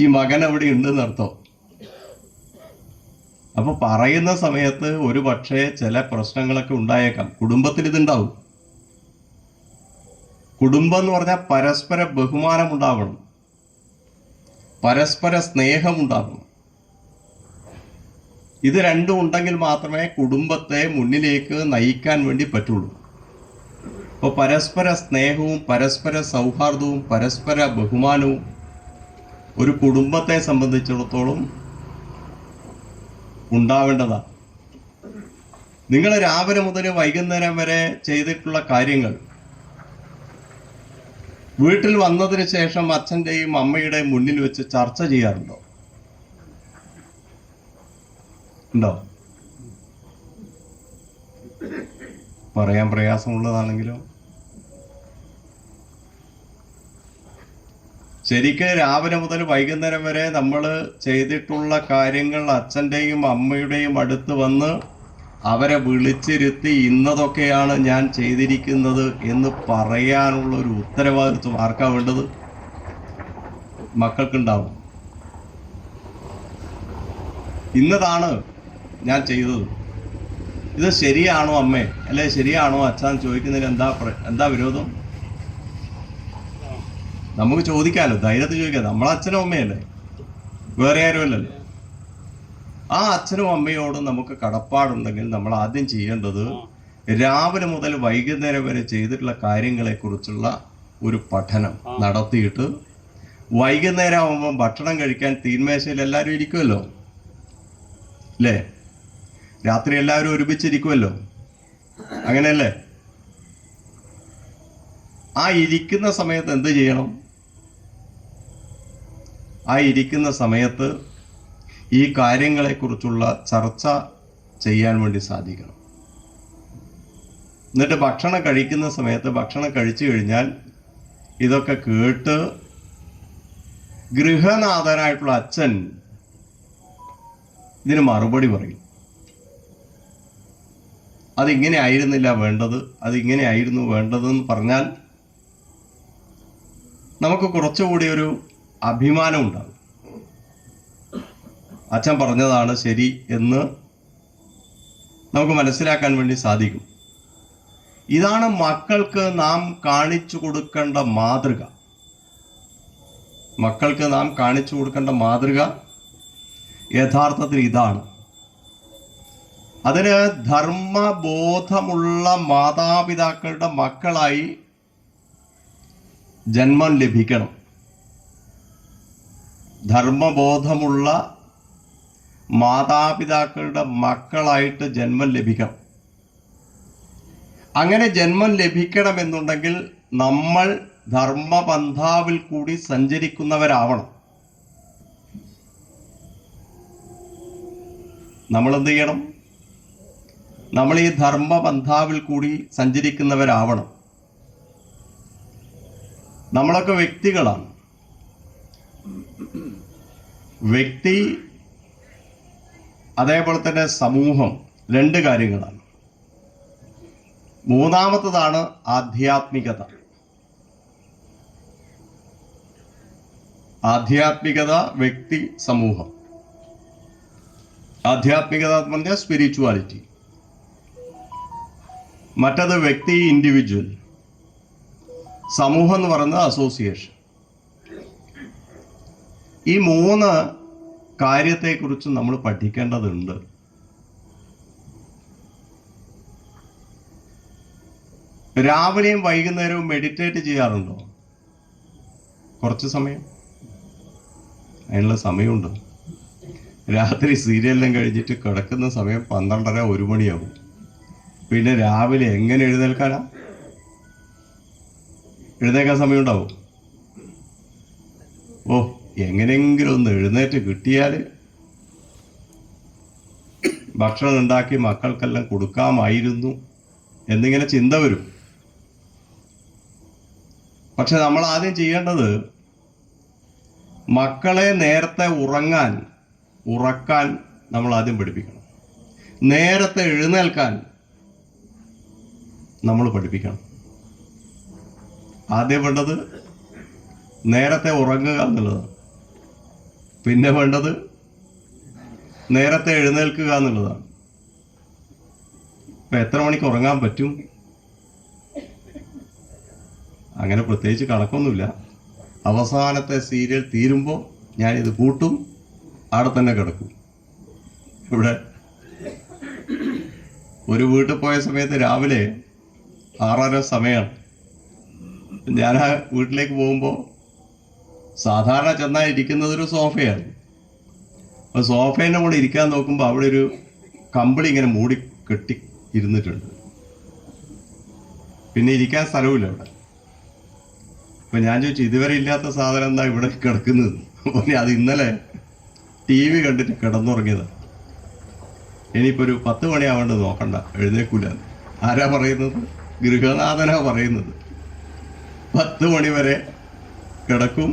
ഈ മകൻ അവിടെ ഉണ്ടെന്ന് അർത്ഥം. അപ്പൊ പറയുന്ന സമയത്ത് ഒരു പക്ഷേ ചില പ്രശ്നങ്ങളൊക്കെ ഉണ്ടായേക്കാം. കുടുംബത്തിൽ ഇതുണ്ടാവും. കുടുംബം എന്ന് പറഞ്ഞാൽ പരസ്പര ബഹുമാനം ഉണ്ടാവണം, പരസ്പര സ്നേഹം ഉണ്ടാവണം. ഇത് രണ്ടും ഉണ്ടെങ്കിൽ മാത്രമേ കുടുംബത്തെ മുന്നിലേക്ക് നയിക്കാൻ വേണ്ടി പറ്റുള്ളൂ. അപ്പോൾ പരസ്പര സ്നേഹവും പരസ്പര സൗഹാർദ്ദവും പരസ്പര ബഹുമാനവും ഒരു കുടുംബത്തെ സംബന്ധിച്ചിടത്തോളം ഉണ്ടാവേണ്ടതാണ്. നിങ്ങൾ രാവിലെ മുതൽ വൈകുന്നേരം വരെ ചെയ്തിട്ടുള്ള കാര്യങ്ങൾ വീട്ടിൽ വന്നതിന് ശേഷം അച്ഛൻ്റെയും അമ്മയുടെയും മുന്നിൽ വെച്ച് ചർച്ച ചെയ്യാറുണ്ടോ? ഉണ്ടോ? പറയാൻ പ്രയാസമുള്ളതാണെങ്കിലും ശരിക്കും രാവിലെ മുതൽ വൈകുന്നേരം വരെ നമ്മൾ ചെയ്തിട്ടുള്ള കാര്യങ്ങൾ അച്ഛൻ്റെയും അമ്മയുടെയും അടുത്ത് വന്ന് അവരെ വിളിച്ചിരുത്തി ഇന്നതൊക്കെയാണ് ഞാൻ ചെയ്തിരിക്കുന്നത് എന്ന് പറയാനുള്ള ഒരു ഉത്തരവാദിത്വം ആർക്കാ വേണ്ടത്? മക്കൾക്കുണ്ടാവും. ഇന്നതാണ് ഞാൻ ചെയ്തത്, ഇത് ശരിയാണോ അമ്മേ, അല്ലെ ശരിയാണോ അച്ഛൻ ചോദിക്കുന്നതിന് എന്താ വിരോധം? നമുക്ക് ചോദിക്കാമല്ലോ, ധൈര്യത്തിൽ ചോദിക്കാം. നമ്മളെ അച്ഛനും അമ്മയല്ലേ, വേറെ ആരുമല്ലല്ലോ. ആ അച്ഛനും അമ്മയോടും നമുക്ക് കടപ്പാടുണ്ടെങ്കിൽ നമ്മൾ ആദ്യം ചെയ്യേണ്ടത് രാവിലെ മുതൽ വൈകുന്നേരം വരെ ചെയ്തിട്ടുള്ള കാര്യങ്ങളെക്കുറിച്ചുള്ള ഒരു പഠനം നടത്തിയിട്ട് വൈകുന്നേരം ആകുമ്പോൾ ഭക്ഷണം കഴിക്കാൻ തീന്മേശയിൽ എല്ലാവരും ഇരിക്കുമല്ലോ അല്ലേ? രാത്രി എല്ലാവരും ഒരുമിച്ചിരിക്കുമല്ലോ, അങ്ങനെയല്ലേ? ആ ഇരിക്കുന്ന സമയത്ത് എന്ത് ചെയ്യണം? ആ ഇരിക്കുന്ന സമയത്ത് ഈ കാര്യങ്ങളെക്കുറിച്ചുള്ള ചർച്ച ചെയ്യാൻ വേണ്ടി സാധിക്കണം. എന്നിട്ട് ഭക്ഷണം കഴിക്കുന്ന സമയത്ത് ഭക്ഷണം കഴിച്ചു കഴിഞ്ഞാൽ ഇതൊക്കെ കേട്ട് ഗൃഹനാഥനായിട്ടുള്ള അച്ഛൻ ഇതിന് മറുപടി പറയും. അതിങ്ങനെ ആയിരുന്നില്ല വേണ്ടത്, അതിങ്ങനെ ആയിരുന്നു വേണ്ടതെന്ന് പറഞ്ഞാൽ നമുക്ക് കുറച്ചുകൂടി ഒരു അഭിമാനം ഉണ്ടാകും. അച്ഛൻ പറഞ്ഞതാണ് ശരി എന്ന് നമുക്ക് മനസ്സിലാക്കാൻ വേണ്ടി സാധിക്കും. ഇതാണ് മക്കൾക്ക് നാം കാണിച്ചു കൊടുക്കേണ്ട മാതൃക. മക്കൾക്ക് നാം കാണിച്ചു കൊടുക്കേണ്ട മാതൃക യഥാർത്ഥത്തിൽ ഇതാണ്. അതിന് ധർമ്മബോധമുള്ള മാതാപിതാക്കളുടെ മക്കളായി ജന്മം ലഭിക്കണം. ധർമ്മബോധമുള്ള മാതാപിതാക്കളുടെ മക്കളായിട്ട് ജന്മം ലഭിക്കണം. അങ്ങനെ ജന്മം ലഭിക്കണമെന്നുണ്ടെങ്കിൽ നമ്മൾ ധർമ്മപന്ഥാവിൽ കൂടി സഞ്ചരിക്കുന്നവരാവണം. നമ്മൾ എന്ത് ചെയ്യണം? നമ്മൾ ഈ ധർമ്മപന്ഥാവിൽ കൂടി സഞ്ചരിക്കുന്നവരാവണം. നമ്മളൊക്കെ വ്യക്തികളാണ്. വ്യക്തി അതേപോലെ തന്നെ സമൂഹം, രണ്ട് കാര്യങ്ങളാണ്. മൂന്നാമത്തതാണ് ആധ്യാത്മികത. ആധ്യാത്മികത, വ്യക്തി, സമൂഹം. ആധ്യാത്മികത എന്ന് പറഞ്ഞാൽ സ്പിരിച്വാലിറ്റി. മറ്റത് വ്യക്തി, ഇൻഡിവിജ്വൽ. സമൂഹം എന്ന് പറയുന്നത് അസോസിയേഷൻ. ഈ മൂന്ന് കാര്യത്തെക്കുറിച്ച് നമ്മൾ പഠിക്കേണ്ടതുണ്ട്. രാവിലെയും വൈകുന്നേരവും മെഡിറ്റേറ്റ് ചെയ്യാറുണ്ടോ? കുറച്ച് സമയം. അതിനുള്ള സമയമുണ്ട്. രാത്രി സീരിയലെല്ലാം കഴിഞ്ഞിട്ട് കിടക്കുന്ന സമയം 12:30 1 മണിയാവും. പിന്നെ രാവിലെ എങ്ങനെ എഴുന്നേൽക്കാനാ? എഴുന്നേക്കാൻ സമയം ഉണ്ടാവും? ഓ, എങ്ങനെയെങ്കിലും ഒന്ന് എഴുന്നേറ്റ് കിട്ടിയാൽ ഭക്ഷണം ഉണ്ടാക്കി മക്കൾക്കെല്ലാം കൊടുക്കാമായിരുന്നു എന്നിങ്ങനെ ചിന്ത വരും. പക്ഷെ നമ്മൾ ആദ്യം ചെയ്യേണ്ടത് മക്കളെ നേരത്തെ ഉറക്കാൻ നമ്മൾ ആദ്യം പഠിപ്പിക്കണം. നേരത്തെ എഴുന്നേൽക്കാൻ നമ്മൾ പഠിപ്പിക്കണം. ആദ്യം വേണ്ടത് നേരത്തെ ഉറങ്ങുക എന്നുള്ളതാണ്. പിന്നെ വേണ്ടത് നേരത്തെ എഴുന്നേൽക്കുക എന്നുള്ളതാണ്. ഇപ്പം എത്ര മണിക്ക് ഉറങ്ങാൻ പറ്റും? അങ്ങനെ പ്രത്യേകിച്ച് കണക്കൊന്നുമില്ല. അവസാനത്തെ സീരിയൽ തീരുമ്പോൾ ഞാനിത് കൂട്ടും, അവിടെ തന്നെ കിടക്കും. ഇവിടെ ഒരു വീട്ടിൽ പോയ സമയത്ത് രാവിലെ 6:30 സമയമാണ്. ഞാൻ ആ വീട്ടിലേക്ക് പോകുമ്പോൾ സാധാരണ ചെന്നാൽ ഇരിക്കുന്നത് ഒരു സോഫയാണ്. അപ്പോൾ സോഫേൻ്റെ കൂടെ ഇരിക്കാൻ നോക്കുമ്പോൾ അവിടെ ഒരു കമ്പിളി ഇങ്ങനെ മൂടി കെട്ടി ഇരുന്നിട്ടുണ്ട്. പിന്നെ ഇരിക്കാൻ സ്ഥലമില്ല അവിടെ. അപ്പം ഞാൻ ചോദിച്ചു, ഇതുവരെ ഇല്ലാത്ത സാധനം എന്താ ഇവിടെ കിടക്കുന്നത്? അപ്പോൾ അത് ഇന്നലെ TV കണ്ടിട്ട് കിടന്നുറങ്ങിയതാണ്. ഇനിയിപ്പോൾ ഒരു 10 മണിയാവേണ്ടത് നോക്കണ്ട, എഴുന്നേക്കൂല. ആരാ പറയുന്നത്? ഗൃഹനാഥനാ പറയുന്നത്. 10 മണി വരെ കിടക്കും,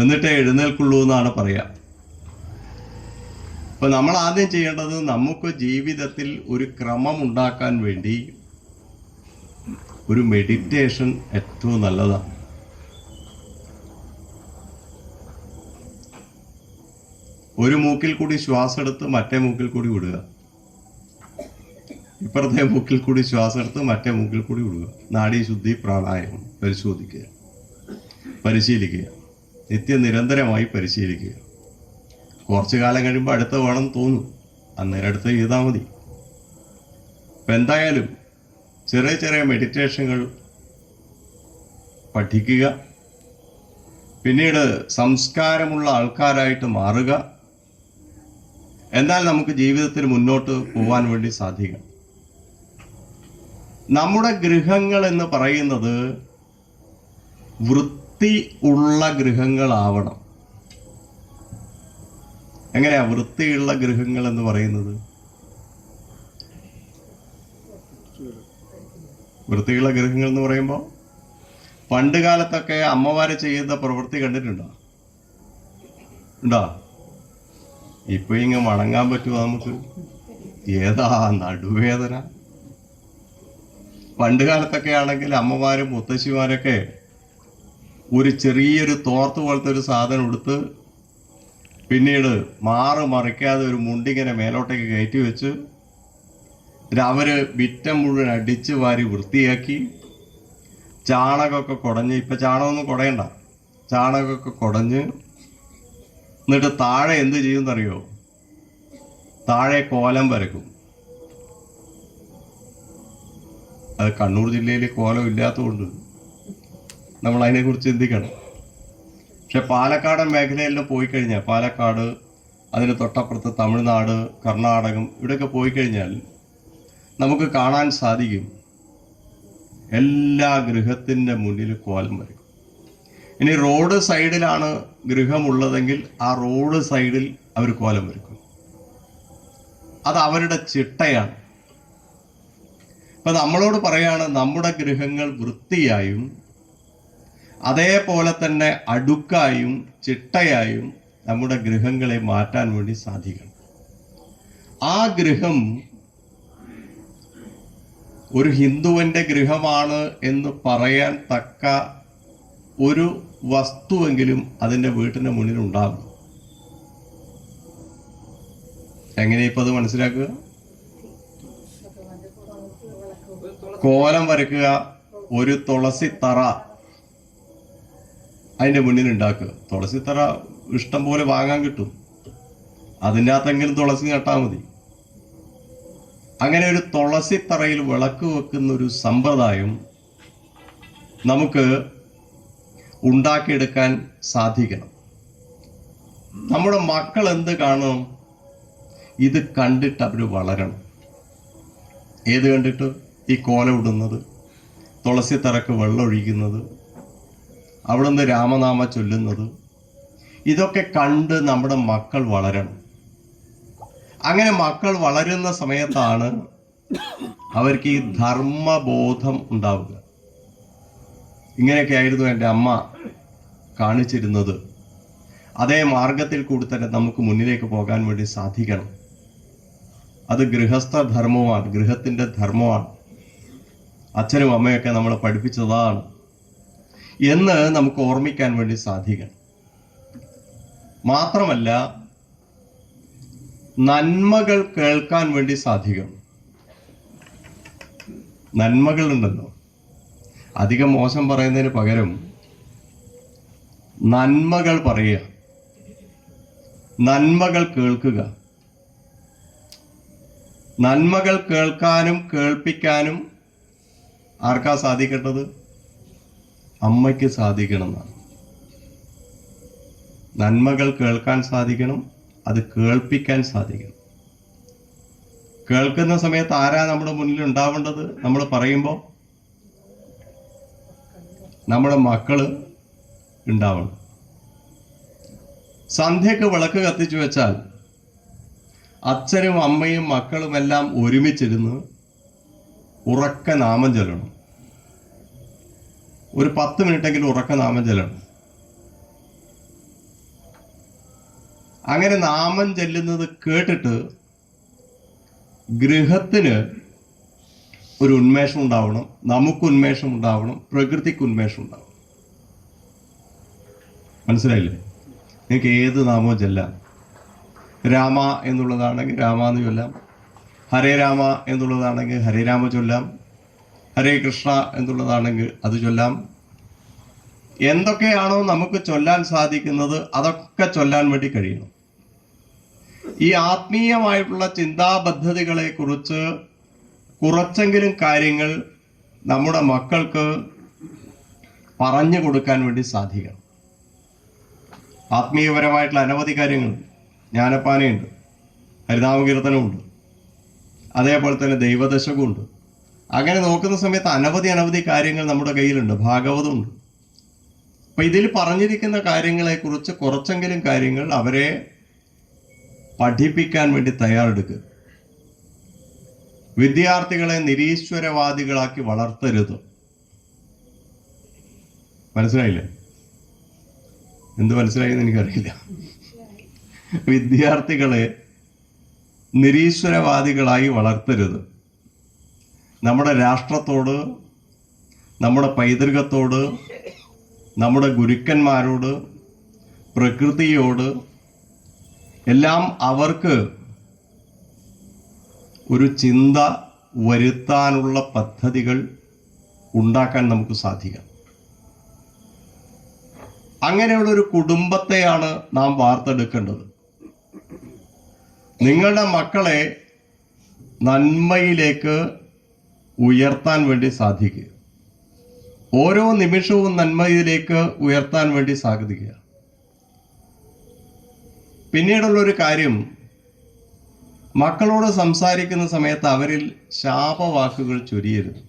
എന്നിട്ടേ എഴുന്നേൽക്കുള്ളൂ എന്നാണ് പറയാ. അപ്പൊ നമ്മൾ ആദ്യം ചെയ്യേണ്ടത് നമുക്ക് ജീവിതത്തിൽ ഒരു ക്രമം ഉണ്ടാക്കാൻ വേണ്ടി ഒരു മെഡിറ്റേഷൻ ഏറ്റവും നല്ലതാണ്. ഒരു മൂക്കിൽ കൂടി ശ്വാസം എടുത്ത് മറ്റേ മൂക്കിൽ കൂടി വിടുക, ഇപ്പുറത്തെ മൂക്കിൽ കൂടി ശ്വാസം എടുത്ത് മറ്റേ മൂക്കിൽ കൂടി വിടുക. നാഡീശുദ്ധി പ്രാണായാമം പരിശീലിക്കുക, നിരന്തരമായി പരിശീലിക്കുക. കുറച്ചു കാലം കഴിയുമ്പോൾ അടുത്ത വേണം തോന്നും, അന്നേരം അടുത്ത് ചെയ്താൽ മതി. അപ്പം എന്തായാലും ചെറിയ ചെറിയ മെഡിറ്റേഷനുകൾ പഠിക്കുക, പിന്നീട് സംസ്കാരമുള്ള ആൾക്കാരായിട്ട് മാറുക. എന്നാൽ നമുക്ക് ജീവിതത്തിൽ മുന്നോട്ട് പോകാൻ വേണ്ടി സാധിക്കും. നമ്മുടെ ഗൃഹങ്ങൾ എന്ന് പറയുന്നത് വൃത്തി ഉള്ള ഗൃഹങ്ങളാവണം. എങ്ങനെയാ വൃത്തിയുള്ള ഗൃഹങ്ങൾ എന്ന് പറയുന്നത്? വൃത്തിയുള്ള ഗൃഹങ്ങൾ എന്ന് പറയുമ്പോൾ പണ്ട് കാലത്തൊക്കെ അമ്മമാര് ചെയ്യുന്ന പ്രവൃത്തി കണ്ടിട്ടുണ്ടോ? ഉണ്ടോ? ഇപ്പൊ ഇങ്ങ് മടങ്ങാൻ പറ്റുമോ നമുക്ക്? ഏതാ നടുവേദന. പണ്ട് കാലത്തൊക്കെ ആണെങ്കിൽ അമ്മമാരും മുത്തശ്ശിമാരൊക്കെ ഒരു ചെറിയൊരു തോർത്ത് പോലത്തെ ഒരു സാധനം എടുത്ത് പിന്നീട് മറിക്കാതെ ഒരു മുണ്ടിങ്ങനെ മേലോട്ടേക്ക് കയറ്റി വെച്ച് അവര് വിറ്റം മുഴുവൻ അടിച്ച് വാരി വൃത്തിയാക്കി ചാണകമൊക്കെ കുടഞ്ഞ്, ഇപ്പൊ ചാണകമൊന്നും കുടയണ്ട, ചാണകമൊക്കെ കുടഞ്ഞ് എന്നിട്ട് താഴെ എന്ത് ചെയ്യുമെന്നറിയോ? താഴെ കോലം വരക്കും. അത് കണ്ണൂർ ജില്ലയിൽ കോലം ഇല്ലാത്തതുകൊണ്ട് നമ്മൾ അതിനെക്കുറിച്ച് ചിന്തിക്കണം. പക്ഷെ പാലക്കാടൻ മേഖലയിലെല്ലാം പോയി കഴിഞ്ഞാൽ, പാലക്കാട്, അതിന് തൊട്ടപ്പുറത്ത് തമിഴ്നാട്, കർണാടകം, ഇവിടെയൊക്കെ പോയി കഴിഞ്ഞാൽ നമുക്ക് കാണാൻ സാധിക്കും എല്ലാ ഗൃഹത്തിൻ്റെ മുന്നിൽ കോലം വരക്കും. ഇനി റോഡ് സൈഡിലാണ് ഗൃഹമുള്ളതെങ്കിൽ ആ റോഡ് സൈഡിൽ അവർ കോലം വരക്കും. അത് അവരുടെ ചിട്ടയാണ്. ഇപ്പൊ നമ്മളോട് പറയാണ് നമ്മുടെ ഗൃഹങ്ങൾ വൃത്തിയായും അതേപോലെ തന്നെ അടുക്കായും ചിട്ടയായും നമ്മുടെ ഗൃഹങ്ങളെ മാറ്റാൻ വേണ്ടി സാധിക്കണം. ആ ഗൃഹം ഒരു ഹിന്ദുവിൻ്റെ ഗൃഹമാണ് എന്ന് പറയാൻ തക്ക ഒരു വസ്തുവെങ്കിലും അതിൻ്റെ വീട്ടിൻ്റെ മുന്നിൽ ഉണ്ടാകും. എങ്ങനെ ഇപ്പം അത് മനസ്സിലാക്കുക? കോലം വരയ്ക്കുക, ഒരു തുളസി തറ അതിൻ്റെ മുന്നിൽ ഉണ്ടാക്കുക. തുളസി തറ ഇഷ്ടം പോലെ വാങ്ങാൻ കിട്ടും, അതിൻ്റെ അകത്തെങ്കിലും തുളസി നട്ടാൽ മതി. അങ്ങനെ ഒരു തുളസി തറയിൽ വിളക്ക് വെക്കുന്ന ഒരു സമ്പ്രദായം നമുക്ക് ഉണ്ടാക്കിയെടുക്കാൻ സാധിക്കണം. നമ്മുടെ മക്കൾ എന്ത് കാണണം? ഇത് കണ്ടിട്ട് അവർ വളരണം. ഏത് കണ്ടിട്ട്? ഈ കോലം ഇടുന്നത്, തുളസി തറക്ക് വെള്ളം ഒഴിക്കുന്നത്, അവിടെ നിന്ന് രാമനാമ ചൊല്ലുന്നത്, ഇതൊക്കെ കണ്ട് നമ്മുടെ മക്കൾ വളരണം. അങ്ങനെ മക്കൾ വളരുന്ന സമയത്താണ് അവർക്ക് ഈ ധർമ്മബോധം ഉണ്ടാവുക. ഇങ്ങനെയൊക്കെ ആയിരുന്നു എൻ്റെ അമ്മ കാണിച്ചിരുന്നത്. അതേ മാർഗത്തിൽ കൂടി തന്നെ നമുക്ക് മുന്നിലേക്ക് പോകാൻ വേണ്ടി സാധിക്കണം. അത് ഗൃഹസ്ഥ ധർമ്മമാണ്, ഗൃഹത്തിൻ്റെ ധർമ്മമാണ്. അച്ഛനും അമ്മയൊക്കെ നമ്മളെ പഠിപ്പിച്ചതാണ് എന്ന് നമുക്ക് ഓർമ്മിക്കാൻ വേണ്ടി സാധിക്കണം. മാത്രമല്ല നന്മകൾ കേൾക്കാൻ വേണ്ടി സാധിക്കണം. നന്മകളുണ്ടല്ലോ, അധികം മോശം പറയുന്നതിന് പകരം നന്മകൾ പറയുക, നന്മകൾ കേൾക്കുക. നന്മകൾ കേൾക്കാനും കേൾപ്പിക്കാനും ആർക്കാ സാധിക്കേണ്ടത്? അമ്മയ്ക്ക് സാധിക്കണം എന്നാണ്. നന്മകൾ കേൾക്കാൻ സാധിക്കണം, അത് കേൾപ്പിക്കാൻ സാധിക്കണം. കേൾക്കുന്ന സമയത്ത് ആരാ നമ്മുടെ മുന്നിൽ ഉണ്ടാവേണ്ടത്? നമ്മൾ പറയുമ്പോൾ നമ്മുടെ മക്കള് ഉണ്ടാവണം. സന്ധ്യക്ക് വിളക്ക് കത്തിച്ചു വെച്ചാൽ അച്ഛനും അമ്മയും മക്കളും എല്ലാം ഒരുമിച്ചിരുന്ന് ഉറക്ക നാമം ചൊല്ലണം. ഒരു 10 മിനിറ്റെങ്കിലും ഉറക്ക നാമം ചൊല്ലണം. അങ്ങനെ നാമം ചെല്ലുന്നത് കേട്ടിട്ട് ഗൃഹത്തിന് ഒരു ഉന്മേഷം ഉണ്ടാവണം, നമുക്ക് ഉന്മേഷം ഉണ്ടാവണം, പ്രകൃതിക്ക് ഉന്മേഷം ഉണ്ടാവണം. മനസ്സിലായില്ലേ? നിങ്ങൾക്ക് ഏത് നാമവും ചെല്ലാം. രാമ എന്നുള്ളതാണെങ്കിൽ രാമ എന്ന് ചൊല്ലാം, ഹരേ രാമ എന്നുള്ളതാണെങ്കിൽ ഹരേ രാമ ചൊല്ലാം, ഹരേ കൃഷ്ണ എന്നുള്ളതാണെങ്കിൽ അത് ചൊല്ലാം. എന്തൊക്കെയാണോ നമുക്ക് ചൊല്ലാൻ സാധിക്കുന്നത് അതൊക്കെ ചൊല്ലാൻ വേണ്ടി കഴിയണം. ഈ ആത്മീയമായിട്ടുള്ള ചിന്താപദ്ധതികളെ കുറിച്ച് കുറച്ചെങ്കിലും കാര്യങ്ങൾ നമ്മുടെ മക്കൾക്ക് പറഞ്ഞു കൊടുക്കാൻ വേണ്ടി സാധിക്കണം. ആത്മീയപരമായിട്ടുള്ള അനവധി കാര്യങ്ങളുണ്ട്. ജ്ഞാനപ്പാനയുണ്ട്, ഹരിനാമകീർത്തനമുണ്ട്, അതേപോലെ തന്നെ ദൈവദശകമുണ്ട്. അങ്ങനെ നോക്കുന്ന സമയത്ത് അനവധി കാര്യങ്ങൾ നമ്മുടെ കയ്യിലുണ്ട്. ഭാഗവതമുണ്ട്. അപ്പൊ ഇതിൽ പറഞ്ഞിരിക്കുന്ന കാര്യങ്ങളെക്കുറിച്ച് കുറച്ചെങ്കിലും കാര്യങ്ങൾ അവരെ പഠിപ്പിക്കാൻ വേണ്ടി തയ്യാറെടുക്കുക. വിദ്യാർത്ഥികളെ നിരീശ്വരവാദികളാക്കി വളർത്തരുത്. മനസ്സിലായില്ലേ? എന്ത് മനസ്സിലായെന്ന് എനിക്കറിയില്ല. വിദ്യാർത്ഥികളെ നിരീശ്വരവാദികളായി വളർത്തരുത്. നമ്മുടെ രാഷ്ട്രത്തോട്, നമ്മുടെ പൈതൃകത്തോട്, നമ്മുടെ ഗുരുക്കന്മാരോട്, പ്രകൃതിയോട് എല്ലാം അവർക്ക് ഒരു ചിന്ത വരുത്താനുള്ള പദ്ധതികൾ ഉണ്ടാക്കാൻ നമുക്ക് സാധിക്കണം. അങ്ങനെയുള്ളൊരു കുടുംബത്തെയാണ് നാം വാർത്തെടുക്കേണ്ടത്. നിങ്ങളുടെ മക്കളെ നന്മയിലേക്ക് ഉയർത്താൻ വേണ്ടി സാധിക്കുക. ഓരോ നിമിഷവും നന്മയിലേക്ക് ഉയർത്താൻ വേണ്ടി സാധിക്കുക. പിന്നീടുള്ളൊരു കാര്യം, മക്കളോട് സംസാരിക്കുന്ന സമയത്ത് അവരിൽ ശാപവാക്കുകൾ ചൊരിയരുത്.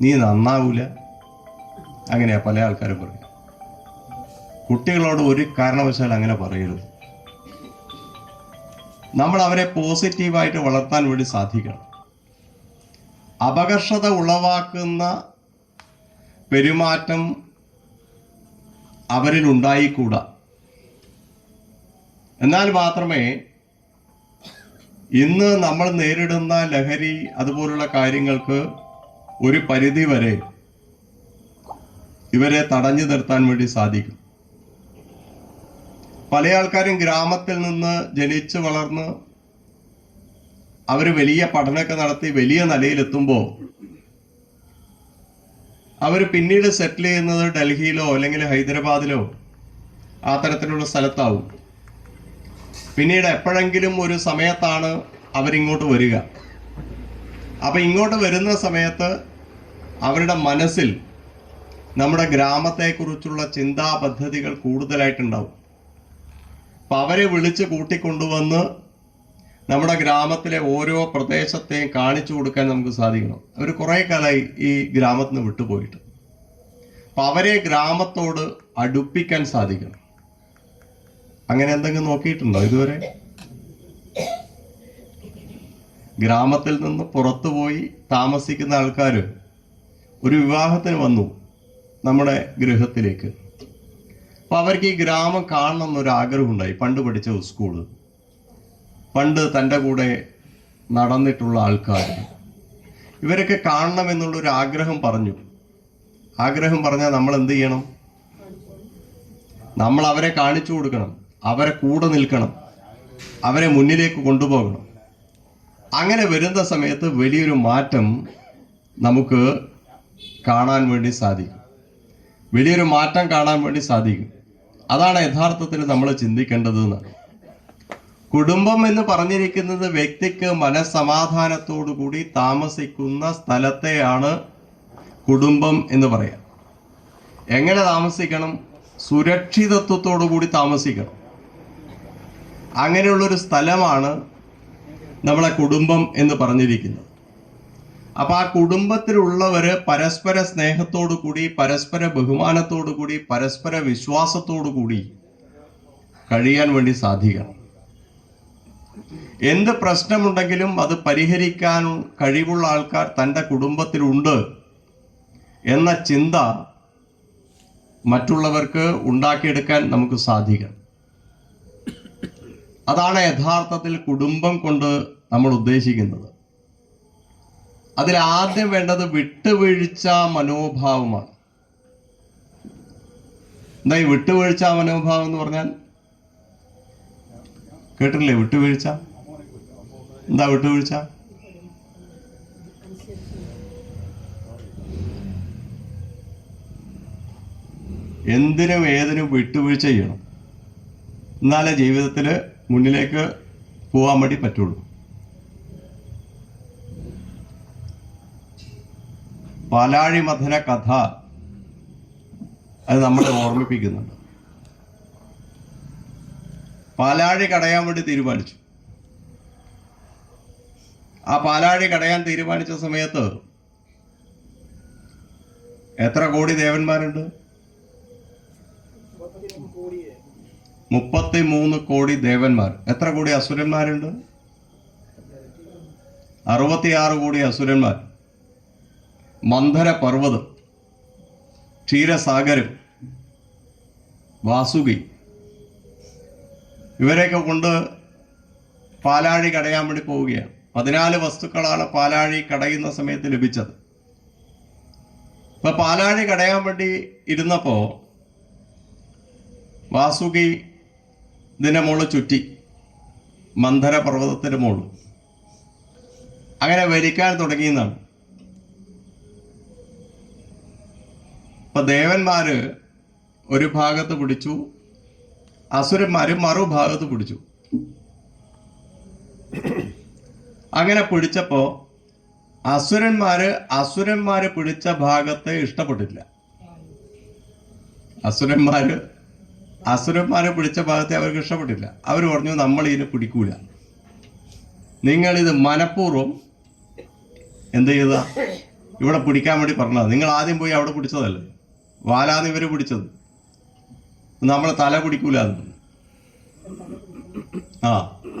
നീ നന്നാവൂല, അങ്ങനെയാ പല ആൾക്കാരും പറയും. കുട്ടികളോട് ഒരു കാരണവശാൽ അങ്ങനെ പറയരുത്. നമ്മൾ അവരെ പോസിറ്റീവായിട്ട് വളർത്താൻ വേണ്ടി സാധിക്കണം. അപകർഷത ഉളവാക്കുന്ന പെരുമാറ്റം അവരിൽ ഉണ്ടായിക്കൂടാ. എന്നാൽ മാത്രമേ ഇന്ന് നമ്മൾ നേരിടുന്ന ലഹരി അതുപോലുള്ള കാര്യങ്ങൾക്ക് ഒരു പരിധി വരെ ഇവരെ തടഞ്ഞു നിർത്താൻ വേണ്ടി സാധിക്കും. പല ആൾക്കാരും ഗ്രാമത്തിൽ നിന്ന് ജനിച്ച് വളർന്ന് അവർ വലിയ പഠനമൊക്കെ നടത്തി വലിയ നിലയിലെത്തുമ്പോൾ അവർ പിന്നീട് സെറ്റിൽ ചെയ്യുന്നത് ഡൽഹിയിലോ അല്ലെങ്കിൽ ഹൈദരാബാദിലോ ആ തരത്തിലുള്ള സ്ഥലത്താവും. പിന്നീട് എപ്പോഴെങ്കിലും ഒരു സമയത്താണ് അവരിങ്ങോട്ട് വരിക. അപ്പം ഇങ്ങോട്ട് വരുന്ന സമയത്ത് അവരുടെ മനസ്സിൽ നമ്മുടെ ഗ്രാമത്തെക്കുറിച്ചുള്ള ചിന്താ പദ്ധതികൾ കൂടുതലായിട്ടുണ്ടാവും. അപ്പം അവരെ വിളിച്ച് കൂട്ടിക്കൊണ്ടുവന്ന് നമ്മുടെ ഗ്രാമത്തിലെ ഓരോ പ്രദേശത്തെയും കാണിച്ചു കൊടുക്കാൻ നമുക്ക് സാധിക്കണം. അവർ കുറേ കാലമായി ഈ ഗ്രാമത്തിൽ നിന്ന് വിട്ടുപോയിട്ട്. അപ്പം അവരെ ഗ്രാമത്തോട് അടുപ്പിക്കാൻ സാധിക്കണം. അങ്ങനെ എന്തെങ്കിലും നോക്കിയിട്ടുണ്ടോ ഇതുവരെ? ഗ്രാമത്തിൽ നിന്ന് പുറത്തുപോയി താമസിക്കുന്ന ആൾക്കാർ ഒരു വിവാഹത്തിന് വന്നു നമ്മുടെ ഗൃഹത്തിലേക്ക്. അപ്പോൾ അവർക്ക് ഈ ഗ്രാമം കാണണം എന്നൊരു ആഗ്രഹം ഉണ്ടായി. പണ്ട് പഠിച്ച സ്കൂള്, പണ്ട് തൻ്റെ കൂടെ നടന്നിട്ടുള്ള ആൾക്കാർ, ഇവരൊക്കെ കാണണം എന്നുള്ളൊരു ആഗ്രഹം പറഞ്ഞു. ആഗ്രഹം പറഞ്ഞാൽ നമ്മൾ എന്ത് ചെയ്യണം? നമ്മൾ അവരെ കാണിച്ചു കൊടുക്കണം, അവരെ കൂടെ നിൽക്കണം, അവരെ മുന്നിലേക്ക് കൊണ്ടുപോകണം. അങ്ങനെ വരുന്ന സമയത്ത് വലിയൊരു മാറ്റം നമുക്ക് കാണാൻ വേണ്ടി സാധിക്കും. വലിയൊരു മാറ്റം കാണാൻ വേണ്ടി സാധിക്കും. അതാണ് യഥാർത്ഥത്തിൽ നമ്മൾ ചിന്തിക്കേണ്ടത് എന്നാണ്. കുടുംബം എന്ന് പറഞ്ഞിരിക്കുന്നത് വ്യക്തിക്ക് മനസ്സമാധാനത്തോടു കൂടി താമസിക്കുന്ന സ്ഥലത്തെയാണ് കുടുംബം എന്ന് പറയാം. എങ്ങനെ താമസിക്കണം? സുരക്ഷിതത്വത്തോടു കൂടി താമസിക്കണം. അങ്ങനെയുള്ളൊരു സ്ഥലമാണ് നമ്മളെ കുടുംബം എന്ന് പറഞ്ഞിരിക്കുന്നത്. അപ്പം ആ കുടുംബത്തിലുള്ളവർ പരസ്പര സ്നേഹത്തോടു കൂടി, പരസ്പര ബഹുമാനത്തോടു കൂടി, പരസ്പര വിശ്വാസത്തോടു കൂടി കഴിയാൻ വേണ്ടി സാധിക്കണം. എന്ത് പ്രശ്നമുണ്ടെങ്കിലും അത് പരിഹരിക്കാൻ കഴിവുള്ള ആൾക്കാർ തൻ്റെ കുടുംബത്തിലുണ്ട് എന്ന ചിന്ത മറ്റുള്ളവർക്ക് ഉണ്ടാക്കിയെടുക്കാൻ നമുക്ക് സാധിക്കണം. അതാണ് യഥാർത്ഥത്തിൽ കുടുംബം കൊണ്ട് നമ്മൾ ഉദ്ദേശിക്കുന്നത്. അതിലാദ്യം വേണ്ടത് വിട്ടുവീഴ്ച മനോഭാവമാണ്. എന്താ ഈ വിട്ടുവീഴ്ച മനോഭാവം എന്ന് പറഞ്ഞാൽ? കേട്ടില്ലേ? വിട്ടുവീഴ്ച എന്താ? വിട്ടുവീഴ്ച എന്തിനും ഏതിനും വിട്ടുവീഴ്ച ചെയ്യണം. എന്നാലേ ജീവിതത്തിൽ മുന്നിലേക്ക് പോകാൻ വേണ്ടി പറ്റുള്ളൂ. പാലാഴി മഥന കഥ അത് നമ്മളെ ഓർമ്മിപ്പിക്കുന്നുണ്ട്. പാലാഴി കടയാൻ വേണ്ടി തീരുമാനിച്ചു. ആ പാലാഴി കടയാൻ തീരുമാനിച്ച സമയത്ത് എത്ര കോടി ദേവന്മാരുണ്ട്? 33 കോടി ദേവന്മാർ. എത്ര കോടി അസുരന്മാരുണ്ട്? 66 കോടി അസുരന്മാർ. മന്ധര പർവ്വതം, ക്ഷീരസാഗരം, വാസുകി, ഇവരെയൊക്കെ കൊണ്ട് പാലാഴി കടയാൻ വേണ്ടി പോവുകയാണ്. 14 വസ്തുക്കളാണ് പാലാഴി കടയുന്ന സമയത്ത് ലഭിച്ചത്. ഇപ്പൊ പാലാഴി കടയാൻ വേണ്ടി ഇരുന്നപ്പോ വാസുകി ഇതിന്റെ മോള് ചുറ്റി, മന്ധര പർവ്വതത്തിന്റെ മോള് അങ്ങനെ വലിക്കാൻ തുടങ്ങിയെന്നാണ്. ഇപ്പൊ ദേവന്മാര് ഒരു ഭാഗത്ത് പിടിച്ചു, അസുരന്മാര് മറുഭാഗത്ത് പിടിച്ചു. അങ്ങനെ പിടിച്ചപ്പോ അസുരന്മാര് പിടിച്ച ഭാഗത്തെ ഇഷ്ടപ്പെട്ടില്ല. അസുരന്മാര് പിടിച്ച ഭാഗത്തെ അവർക്ക് ഇഷ്ടപ്പെട്ടില്ല. അവർ പറഞ്ഞു, നമ്മൾ ഇതിനെ പിടിക്കൂല. നിങ്ങളിത് മനഃപൂർവ്വം എന്ത് ചെയ്ത ഇവിടെ പിടിക്കാൻ വേണ്ടി പറഞ്ഞത്. നിങ്ങൾ ആദ്യം പോയി അവിടെ പിടിച്ചതല്ലേ, വാലാന്ന് ഇവര് പിടിച്ചത്. നമ്മളെ തല പിടിക്കൂല.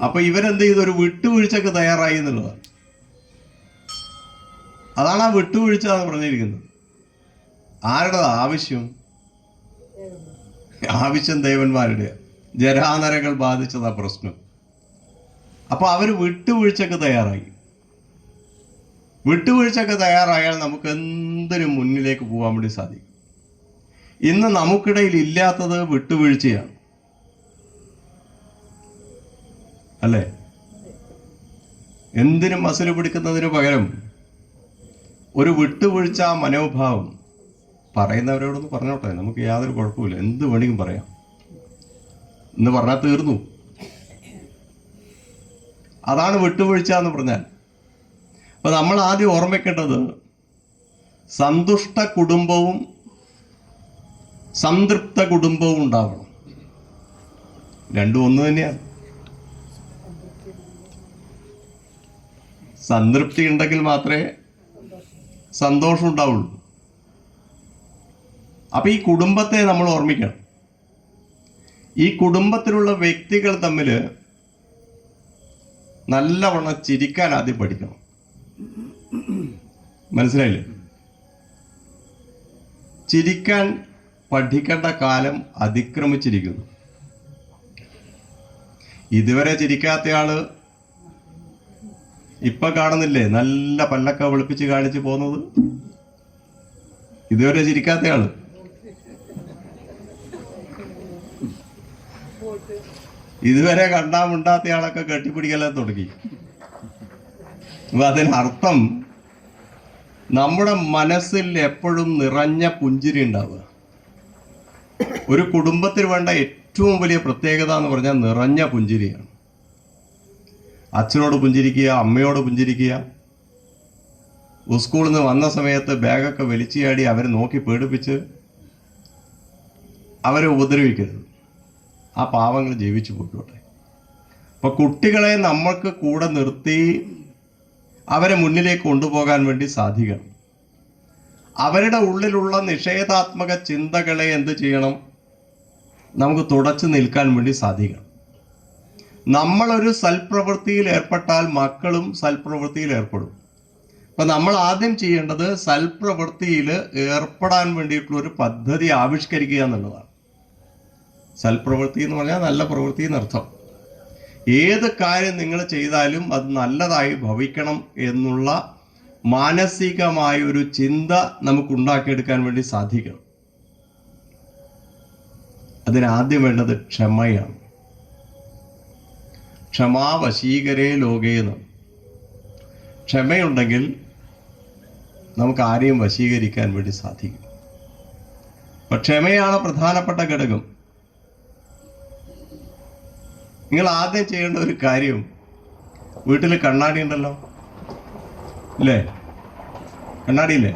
അപ്പൊ ഇവരെന്ത് ചെയ്തു? ഒരു വിട്ടുവീഴ്ചക്ക് തയ്യാറായി എന്നുള്ളതാണ്. അതാണ് ആ വിട്ടുവീഴ്ച എന്ന് പറഞ്ഞിരിക്കുന്നത്. ആരുടെ ആവശ്യം ദേവന്മാരുടെ. ജരാനരകൾ ബാധിച്ചതാ പ്രശ്നം. അപ്പൊ അവര് വിട്ടുവീഴ്ചക്ക് തയ്യാറായി. വിട്ടുവീഴ്ചക്ക് തയ്യാറായാൽ നമുക്ക് എന്തിനും മുന്നിലേക്ക് പോകാൻ വേണ്ടി സാധിക്കും. ഇന്ന് നമുക്കിടയിൽ ഇല്ലാത്തത് വിട്ടുവീഴ്ചയാണ്, അല്ലേ? എന്തിനും മസിൽ പിടിക്കുന്നതിന് പകരം ഒരു വിട്ടുവീഴ്ച മനോഭാവം. പറയുന്നവരോടൊന്ന് പറഞ്ഞോട്ടെ, നമുക്ക് യാതൊരു കുഴപ്പമില്ല, എന്ത് വേണമെങ്കിലും പറയാം എന്ന് പറഞ്ഞാൽ തീർന്നു. അതാണ് വിട്ടുവീഴ്ച എന്ന് പറഞ്ഞാൽ. അപ്പൊ നമ്മൾ ആദ്യം ഓർമ്മിക്കേണ്ടത് സന്തുഷ്ട കുടുംബവും സംതൃപ്ത കുടുംബവും ഉണ്ടാവണം. രണ്ടും ഒന്ന് തന്നെയാണ്. സംതൃപ്തി ഉണ്ടെങ്കിൽ മാത്രമേ സന്തോഷം ഉണ്ടാവുള്ളൂ. അപ്പൊ ഈ കുടുംബത്തെ നമ്മൾ ഓർമ്മിക്കണം. ഈ കുടുംബത്തിലുള്ള വ്യക്തികൾ തമ്മിൽ നല്ലവണ്ണം ചിരിക്കാൻ ആദ്യം പഠിക്കണം. മനസ്സിലായില്ലേ? ചിരിക്കാൻ പഠിക്കേണ്ട കാലം അതിക്രമിച്ചിരിക്കുന്നു. ഇതുവരെ ചിരിക്കാത്തയാള് ഇപ്പൊ കാണുന്നില്ലേ നല്ല പല്ലക്ക വെളുപ്പിച്ച് കാണിച്ച് പോകുന്നത്? ഇതുവരെ ചിരിക്കാത്തയാള്. ഇതുവരെ കണ്ടാമുണ്ടാത്തയാളൊക്കെ കെട്ടിപ്പിടിക്കലാൻ തുടങ്ങി. അപ്പൊ അതിനർത്ഥം നമ്മുടെ മനസ്സിൽ എപ്പോഴും നിറഞ്ഞ പുഞ്ചിരി ഉണ്ടാവുക. ഒരു കുടുംബത്തിൽ വേണ്ട ഏറ്റവും വലിയ പ്രത്യേകത എന്ന് പറഞ്ഞാൽ നിറഞ്ഞ പുഞ്ചിരിയാണ്. അച്ഛനോട് പുഞ്ചിരിക്കുക, അമ്മയോട് പുഞ്ചിരിക്കുക. സ്കൂളിൽ നിന്ന് വന്ന സമയത്ത് ബാഗൊക്കെ വലിച്ചുചാടി അവരെ നോക്കി പേടിപ്പിച്ച് അവരെ ഉപദ്രവിക്കരുത്. ആ പാവങ്ങൾ ജീവിച്ചു പോയിക്കോട്ടെ. അപ്പൊ കുട്ടികളെ നമ്മൾക്ക് കൂടെ നിർത്തി അവരെ മുന്നിലേക്ക് കൊണ്ടുപോകാൻ വേണ്ടി സാധിക്കണം. അവരുടെ ഉള്ളിലുള്ള നിഷേധാത്മക ചിന്തകളെ എന്ത് ചെയ്യണം? നമുക്ക് തുടച്ചു നിൽക്കാൻ വേണ്ടി സാധിക്കണം. നമ്മളൊരു സൽപ്രവൃത്തിയിൽ ഏർപ്പെട്ടാൽ മക്കളും സൽപ്രവൃത്തിയിൽ ഏർപ്പെടും. അപ്പൊ നമ്മൾ ആദ്യം ചെയ്യേണ്ടത് സൽപ്രവൃത്തിയിൽ ഏർപ്പെടാൻ വേണ്ടിയിട്ടുള്ള ഒരു പദ്ധതി ആവിഷ്കരിക്കുക എന്നുള്ളതാണ്. സൽപ്രവൃത്തി എന്ന് പറഞ്ഞാൽ നല്ല പ്രവൃത്തി എന്നർത്ഥം. ഏത് കാര്യം നിങ്ങൾ ചെയ്താലും അത് നല്ലതായി ഭവിക്കണം എന്നുള്ള മാനസികമായ ഒരു ചിന്ത നമുക്ക് ഉണ്ടാക്കിയെടുക്കാൻ വേണ്ടി സാധിക്കണം. അതിനാദ്യം വേണ്ടത് ക്ഷമയാണ്. ക്ഷമാ വശീകരേ ലോകേന്ന്. ക്ഷമയുണ്ടെങ്കിൽ നമുക്ക് ആരെയും വശീകരിക്കാൻ വേണ്ടി സാധിക്കും. അപ്പം ക്ഷമയാണ് പ്രധാനപ്പെട്ട ഘടകം. നിങ്ങൾ ആദ്യം ചെയ്യേണ്ട ഒരു കാര്യം, വീട്ടിൽ കണ്ണാടി ഉണ്ടല്ലോ അല്ലേ? കണ്ണാടിയില്ലേ?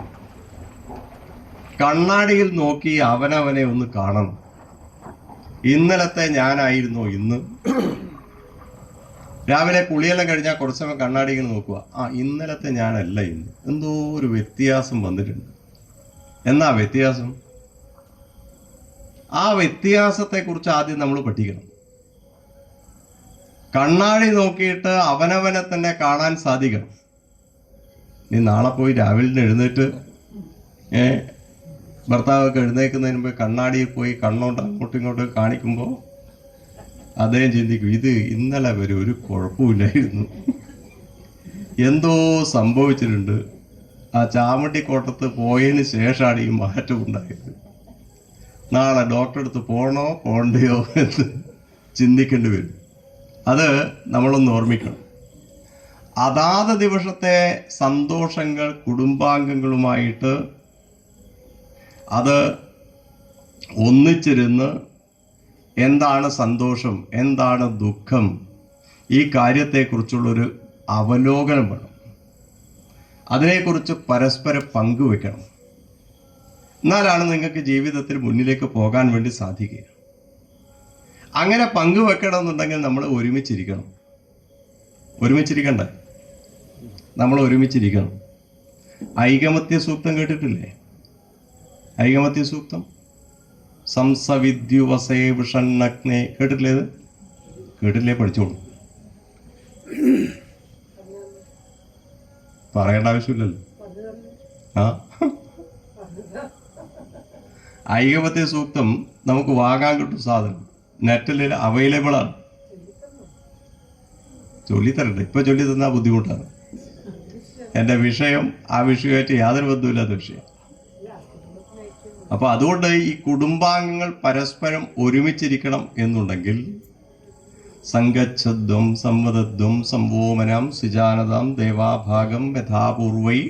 കണ്ണാടിയിൽ നോക്കി അവനവനെ ഒന്ന് കാണണം. ഇന്നലത്തെ ഞാനായിരുന്നോ ഇന്ന്? രാവിലെ കുളിയെല്ലാം കഴിഞ്ഞാൽ കുറച്ച് സമയം കണ്ണാടിയിൽ നോക്കുക. ഇന്നലത്തെ ഞാനല്ല ഇന്ന്, എന്തോ ഒരു വ്യത്യാസം വന്നിട്ടുണ്ട്. എന്നാ വ്യത്യാസം? ആ വ്യത്യാസത്തെക്കുറിച്ച് ആദ്യം നമ്മൾ പഠിക്കണം. കണ്ണാടി നോക്കിയിട്ട് അവനവനെ തന്നെ കാണാൻ സാധിക്കണം. നീ നാളെ പോയി രാവിലെ എഴുന്നേറ്റ് ഭർത്താവൊക്കെ എഴുന്നേൽക്കുന്നതിന് മുമ്പ് കണ്ണാടിയിൽ പോയി കണ്ണോണ്ട് അങ്ങോട്ടും ഇങ്ങോട്ടും കാണിക്കുമ്പോൾ അദ്ദേഹം ചിന്തിക്കും, ഇത് ഇന്നലെ വരെ ഒരു കുഴപ്പമില്ലായിരുന്നു, എന്തോ സംഭവിച്ചിട്ടുണ്ട്. ആ ചാമട്ടിക്കോട്ടത്ത് പോയതിന് ശേഷമാണ് ഈ മാറ്റം ഉണ്ടായത്. നാളെ ഡോക്ടറെ അടുത്ത് പോകണോ പോകണ്ടയോ എന്ന് ചിന്തിക്കേണ്ടി വരും. അത് നമ്മളൊന്ന് ഓർമ്മിക്കണം. അതാത് ദിവസത്തെ സന്തോഷങ്ങൾ കുടുംബാംഗങ്ങളുമായിട്ട് അത് ഒന്നിച്ചിരുന്ന് എന്താണ് സന്തോഷം, എന്താണ് ദുഃഖം, ഈ കാര്യത്തെക്കുറിച്ചുള്ളൊരു അവലോകനം വേണം. അതിനെക്കുറിച്ച് പരസ്പരം പങ്കുവെക്കണം. എന്നാലാണ് നിങ്ങൾക്ക് ജീവിതത്തിൽ മുന്നിലേക്ക് പോകാൻ വേണ്ടി സാധിക്കുക. അങ്ങനെ പങ്കുവെക്കണം എന്നുണ്ടെങ്കിൽ നമ്മൾ ഒരുമിച്ചിരിക്കണം. ഒരുമിച്ചിരിക്കണ്ടേ? നമ്മൾ ഒരുമിച്ചിരിക്കണം. ഐകമത്യ സൂക്തം കേട്ടിട്ടില്ലേ? ഐകമത്യ സൂക്തം സംസവിദ്യുവസേ വിഷണ്ണഗ്നേ കേട്ടിട്ടില്ലേ? ഇത് കേട്ടില്ലേ? പഠിച്ചോളൂ. പറയേണ്ട ആവശ്യമില്ലല്ലോ. ഐകമത്യ സൂക്തം നമുക്ക് വാങ്ങാൻ കിട്ടും സാധനം, നെറ്റിൽ അവൈലബിൾ ആണ്. ചൊല്ലിത്തരണ്ട, ഇപ്പൊ ചൊല്ലി തന്നാൽ ബുദ്ധിമുട്ടാണ്. എൻ്റെ വിഷയം ആ വിഷയമായിട്ട് യാതൊരു ബന്ധമില്ലാത്ത വിഷയം. അപ്പൊ അതുകൊണ്ട് ഈ കുടുംബാംഗങ്ങൾ പരസ്പരം ഒരുമിച്ചിരിക്കണം എന്നുണ്ടെങ്കിൽ സംഗച്ഛദ്വം സംവദദ്വം സംവോമനം സുജാനതാം ദേവാഭാഗം യഥാപൂർവൈ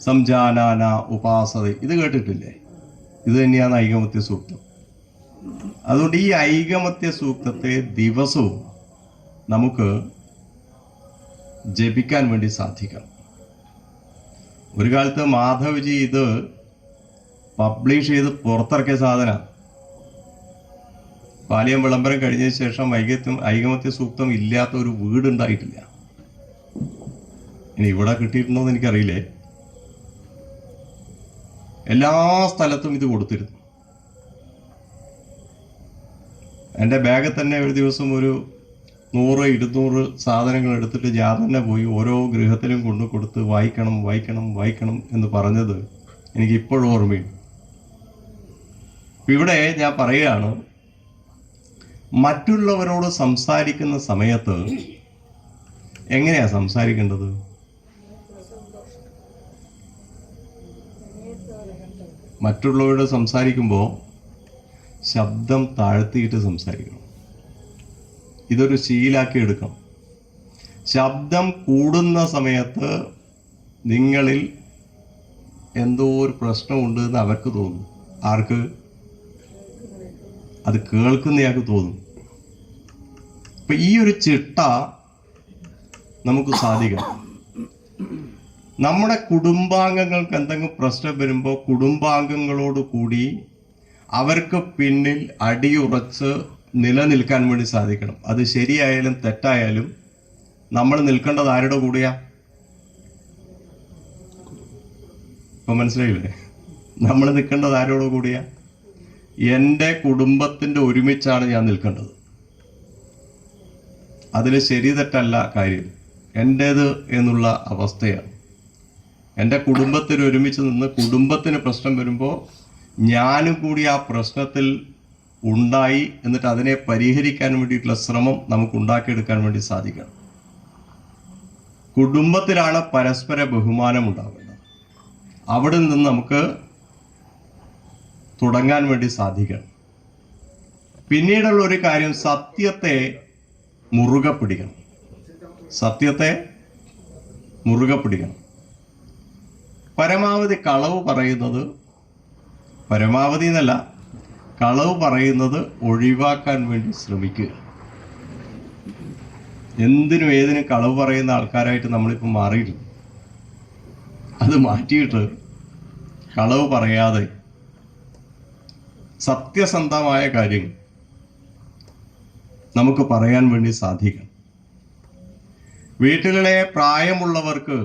സംജാനാന ഉപാസത. ഇത് കേട്ടിട്ടില്ലേ? ഇത് തന്നെയാണ് ഐകമത്യ സൂക്തം. അതുകൊണ്ട് ഈ ഐകമത്യ സൂക്തത്തെ ദിവസവും നമുക്ക് ജപിക്കാൻ വേണ്ടി സാധിക്കണം. ഒരു കാലത്ത് മാധവ്ജി ഇത് പബ്ലിഷ് ചെയ്ത് പുറത്തിറക്കിയ സാധനം. പാലിയം വിളംബരം കഴിഞ്ഞതിന് ശേഷം ഐകമത്യ സൂക്തം ഇല്ലാത്ത ഒരു വീടുണ്ടായിട്ടില്ല. ഇനി ഇവിടെ കിട്ടിയിട്ടുണ്ടോ എന്ന് എനിക്കറിയില്ലേ. എല്ലാ സ്ഥലത്തും ഇത് കൊടുത്തിരുന്നു. എൻ്റെ ബാഗിൽ തന്നെ ഒരു ദിവസം ഒരു 100-200 സാധനങ്ങൾ എടുത്തിട്ട് ഞാൻ തന്നെ പോയി ഓരോ ഗൃഹത്തിലും കൊണ്ടു കൊടുത്ത് വായിക്കണം വായിക്കണം വായിക്കണം എന്ന് പറഞ്ഞത് എനിക്ക് ഇപ്പോഴും ഓർമ്മയുണ്ട്. ഇവിടെ ഞാൻ പറയുകയാണ്, മറ്റുള്ളവരോട് സംസാരിക്കുന്ന സമയത്ത് എങ്ങനെയാ സംസാരിക്കേണ്ടത്? മറ്റുള്ളവരോട് സംസാരിക്കുമ്പോൾ ശബ്ദം താഴ്ത്തിയിട്ട് സംസാരിക്കണം. ഇതൊരു ശീലാക്കി എടുക്കണം. ശബ്ദം കൂടുന്ന സമയത്ത് നിങ്ങളിൽ എന്തോ ഒരു പ്രശ്നമുണ്ട് എന്ന് അവർക്ക് തോന്നും. ആർക്ക്? അത് കേൾക്കുന്നയാൾക്ക് തോന്നും. അപ്പൊ ഈ ഒരു ചിട്ട നമുക്ക് സാധിക്കണം. നമ്മുടെ കുടുംബാംഗങ്ങൾക്ക് എന്തെങ്കിലും പ്രശ്നം വരുമ്പോൾ കുടുംബാംഗങ്ങളോട് കൂടി അവർക്ക് പിന്നിൽ അടിയുറച്ച് നിലനിൽക്കാൻ വേണ്ടി സാധിക്കണം. അത് ശരിയായാലും തെറ്റായാലും നമ്മൾ നിൽക്കേണ്ടത് ആരുടെ കൂടെയാ? ഇപ്പൊ മനസ്സിലായില്ലേ? നമ്മൾ നിൽക്കേണ്ടത് ആരോട് കൂടിയാ? എൻ്റെ കുടുംബത്തിൻ്റെ ഒരുമിച്ചാണ് ഞാൻ നിൽക്കേണ്ടത്. അതിൽ ശരി തെറ്റല്ല കാര്യം, എൻ്റേത് എന്നുള്ള അവസ്ഥയാണ്. എൻ്റെ കുടുംബത്തിന് ഒരുമിച്ച് നിന്ന് കുടുംബത്തിന് പ്രശ്നം വരുമ്പോൾ ഞാനും കൂടി ആ പ്രശ്നത്തിൽ ഉണ്ടായി, എന്നിട്ട് അതിനെ പരിഹരിക്കാൻ വേണ്ടിയിട്ടുള്ള ശ്രമം നമുക്ക് ഉണ്ടാക്കിയെടുക്കാൻ വേണ്ടി സാധിക്കണം. കുടുംബത്തിലാണ് പരസ്പര ബഹുമാനം ഉണ്ടാവേണ്ടത്. അവിടെ നിന്ന് നമുക്ക് തുടങ്ങാൻ വേണ്ടി സാധിക്കണം. പിന്നീടുള്ള ഒരു കാര്യം, സത്യത്തെ മുറുകെ പിടിക്കണം. സത്യത്തെ മുറുകെ പിടിക്കണം. പരമാവധി കളവ് പറയുന്നത്, പരമാവധി എന്നല്ല, കളവ് പറയുന്നത് ഒഴിവാക്കാൻ വേണ്ടി ശ്രമിക്കുക. എന്തിനും ഏതിനും കളവ് പറയുന്ന ആൾക്കാരായിട്ട് നമ്മളിപ്പോൾ മാറിയിട്ടുണ്ട്. അത് മാറ്റിയിട്ട് കളവ് പറയാതെ സത്യസന്ധമായ കാര്യങ്ങൾ നമുക്ക് പറയാൻ വേണ്ടി സാധിക്കണം. വീട്ടിലെ പ്രായമുള്ളവർക്ക്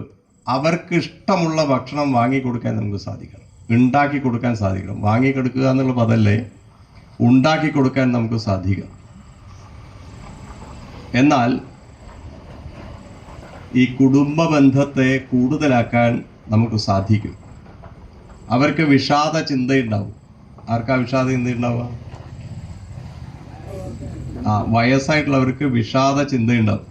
അവർക്ക് ഇഷ്ടമുള്ള ഭക്ഷണം വാങ്ങിക്കൊടുക്കാൻ നമുക്ക് സാധിക്കണം, ഉണ്ടാക്കി കൊടുക്കാൻ സാധിക്കണം. വാങ്ങിക്കൊടുക്കുക എന്നുള്ള പദല്ലേ, ഉണ്ടാക്കി കൊടുക്കാൻ നമുക്ക് സാധിക്കണം. എന്നാൽ ഈ കുടുംബ ബന്ധത്തെ കൂടുതലാക്കാൻ നമുക്ക് സാധിക്കും. അവർക്ക് വിഷാദ ചിന്തയുണ്ടാവും. ആർക്കാ വിഷാദ ചിന്തയുണ്ടാവുക? വയസ്സായിട്ടുള്ളവർക്ക് വിഷാദ ചിന്തയുണ്ടാവും.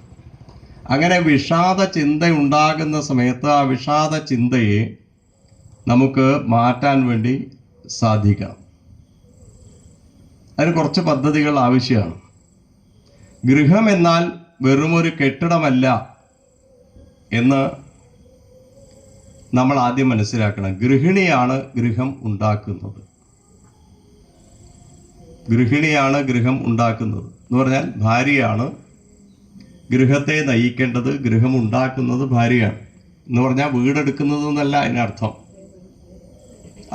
അങ്ങനെ വിഷാദ ചിന്ത ഉണ്ടാകുന്ന സമയത്ത് ആ വിഷാദ ചിന്തയെ നമുക്ക് മാറ്റാൻ വേണ്ടി സാധിക്കണം. അതിന് കുറച്ച് പദ്ധതികൾ ആവശ്യമാണ്. ഗൃഹം എന്നാൽ വെറുമൊരു കെട്ടിടമല്ല എന്ന് നമ്മൾ ആദ്യം മനസ്സിലാക്കണം. ഗൃഹിണിയാണ് ഗൃഹം ഉണ്ടാക്കുന്നത്. ഗൃഹിണിയാണ് ഗൃഹം ഉണ്ടാക്കുന്നത് എന്ന് പറഞ്ഞാൽ ഭാര്യയാണ് ഗൃഹത്തെ നയിക്കേണ്ടത്. ഗൃഹം ഉണ്ടാക്കുന്നത് ഭാര്യയാണ് എന്ന് പറഞ്ഞാൽ വീടെടുക്കുന്നത് എന്നല്ല അതിനർത്ഥം.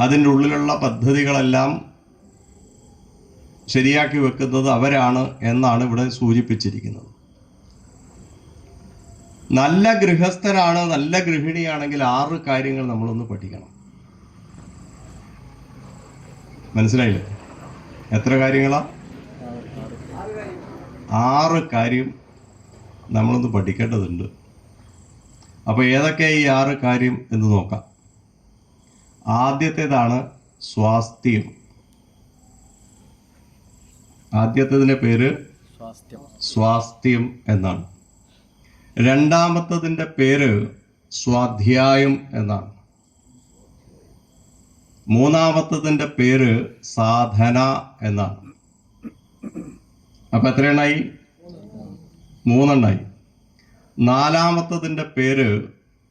അതിൻ്റെ ഉള്ളിലുള്ള പദ്ധതികളെല്ലാം ശരിയാക്കി വെക്കുന്നത് അവരാണ് എന്നാണ് ഇവിടെ സൂചിപ്പിച്ചിരിക്കുന്നത്. നല്ല ഗൃഹസ്ഥനാണ്, നല്ല ഗൃഹിണിയാണെങ്കിൽ 6 കാര്യങ്ങൾ നമ്മളൊന്ന് പഠിക്കണം. മനസ്സിലായില്ലേ? എത്ര കാര്യങ്ങളാ? 6 കാര്യം നമ്മളൊന്ന് പഠിക്കേണ്ടതുണ്ട്. അപ്പോൾ ഏതൊക്കെ ഈ 6 കാര്യം എന്ന് നോക്കാം. ആദ്യത്തേതാണ് സ്വാസ്ഥ്യം. ആദ്യത്തേതിൻ്റെ പേര് സ്വാസ്ഥ്യം എന്നാണ്. രണ്ടാമത്തതിൻ്റെ പേര് സ്വാധ്യായം എന്നാണ്. മൂന്നാമത്തതിൻ്റെ പേര് സാധന എന്നാണ്. അപ്പം എത്രയെണ്ണായി? 3 എണ്ണായി. നാലാമത്തതിൻ്റെ പേര്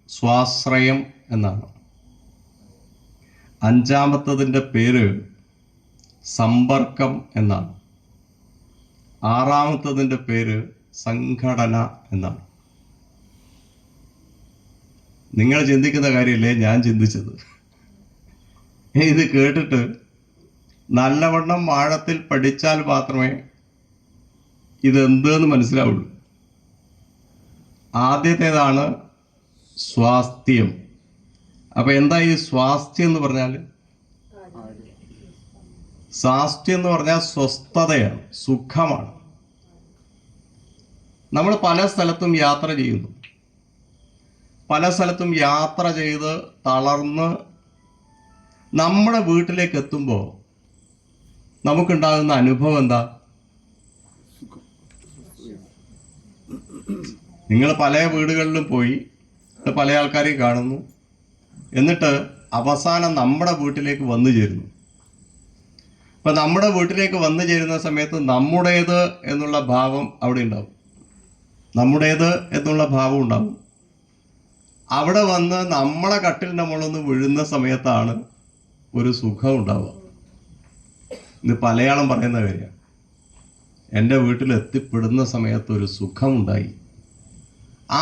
സ്വാശ്രയം എന്നാണ്. അഞ്ചാമത്തതിൻ്റെ പേര് സമ്പർക്കം എന്നാണ്. ആറാമത്തതിൻ്റെ പേര് സംഘടന എന്നാണ്. നിങ്ങൾ ചിന്തിക്കുന്ന കാര്യമല്ലേ ഞാൻ ചിന്തിച്ചത്. ഇത് കേട്ടിട്ട് നല്ലവണ്ണം ആഴത്തിൽ പഠിച്ചാൽ മാത്രമേ ഇതെന്തെന്ന് മനസ്സിലാവുള്ളൂ. ആദ്യത്തേതാണ് സ്വാസ്ഥ്യം. അപ്പം എന്താ ഈ സ്വാസ്ഥ്യം എന്ന് പറഞ്ഞാൽ? സ്വാസ്ഥ്യം എന്ന് പറഞ്ഞാൽ സ്വസ്ഥതയാണ്, സുഖമാണ്. നമ്മൾ പല സ്ഥലത്തും യാത്ര ചെയ്യുന്നു. പല സ്ഥലത്തും യാത്ര ചെയ്ത് തളർന്ന് നമ്മുടെ വീട്ടിലേക്ക് എത്തുമ്പോൾ നമുക്കുണ്ടാകുന്ന അനുഭവം എന്താ? നിങ്ങൾ പല വീടുകളിലും പോയി പല ആൾക്കാരെയും കാണുന്നു, എന്നിട്ട് അവസാനം നമ്മുടെ വീട്ടിലേക്ക് വന്നു ചേരുന്നു. അപ്പം നമ്മുടെ വീട്ടിലേക്ക് വന്നു ചേരുന്ന സമയത്ത് നമ്മുടേത് എന്നുള്ള ഭാവം അവിടെ ഉണ്ടാവും. നമ്മുടേത് എന്നുള്ള ഭാവം ഉണ്ടാവും. അവിടെ വന്ന് നമ്മളെ കട്ടിലിൻ്റെ മുകളിലൊന്ന് വീഴുന്ന സമയത്താണ് ഒരു സുഖം ഉണ്ടാവുക. ഇത് മലയാളം പറയുന്ന കാര്യമാണ്. എൻ്റെ വീട്ടിൽ എത്തിപ്പെടുന്ന സമയത്ത് ഒരു സുഖമുണ്ടായി.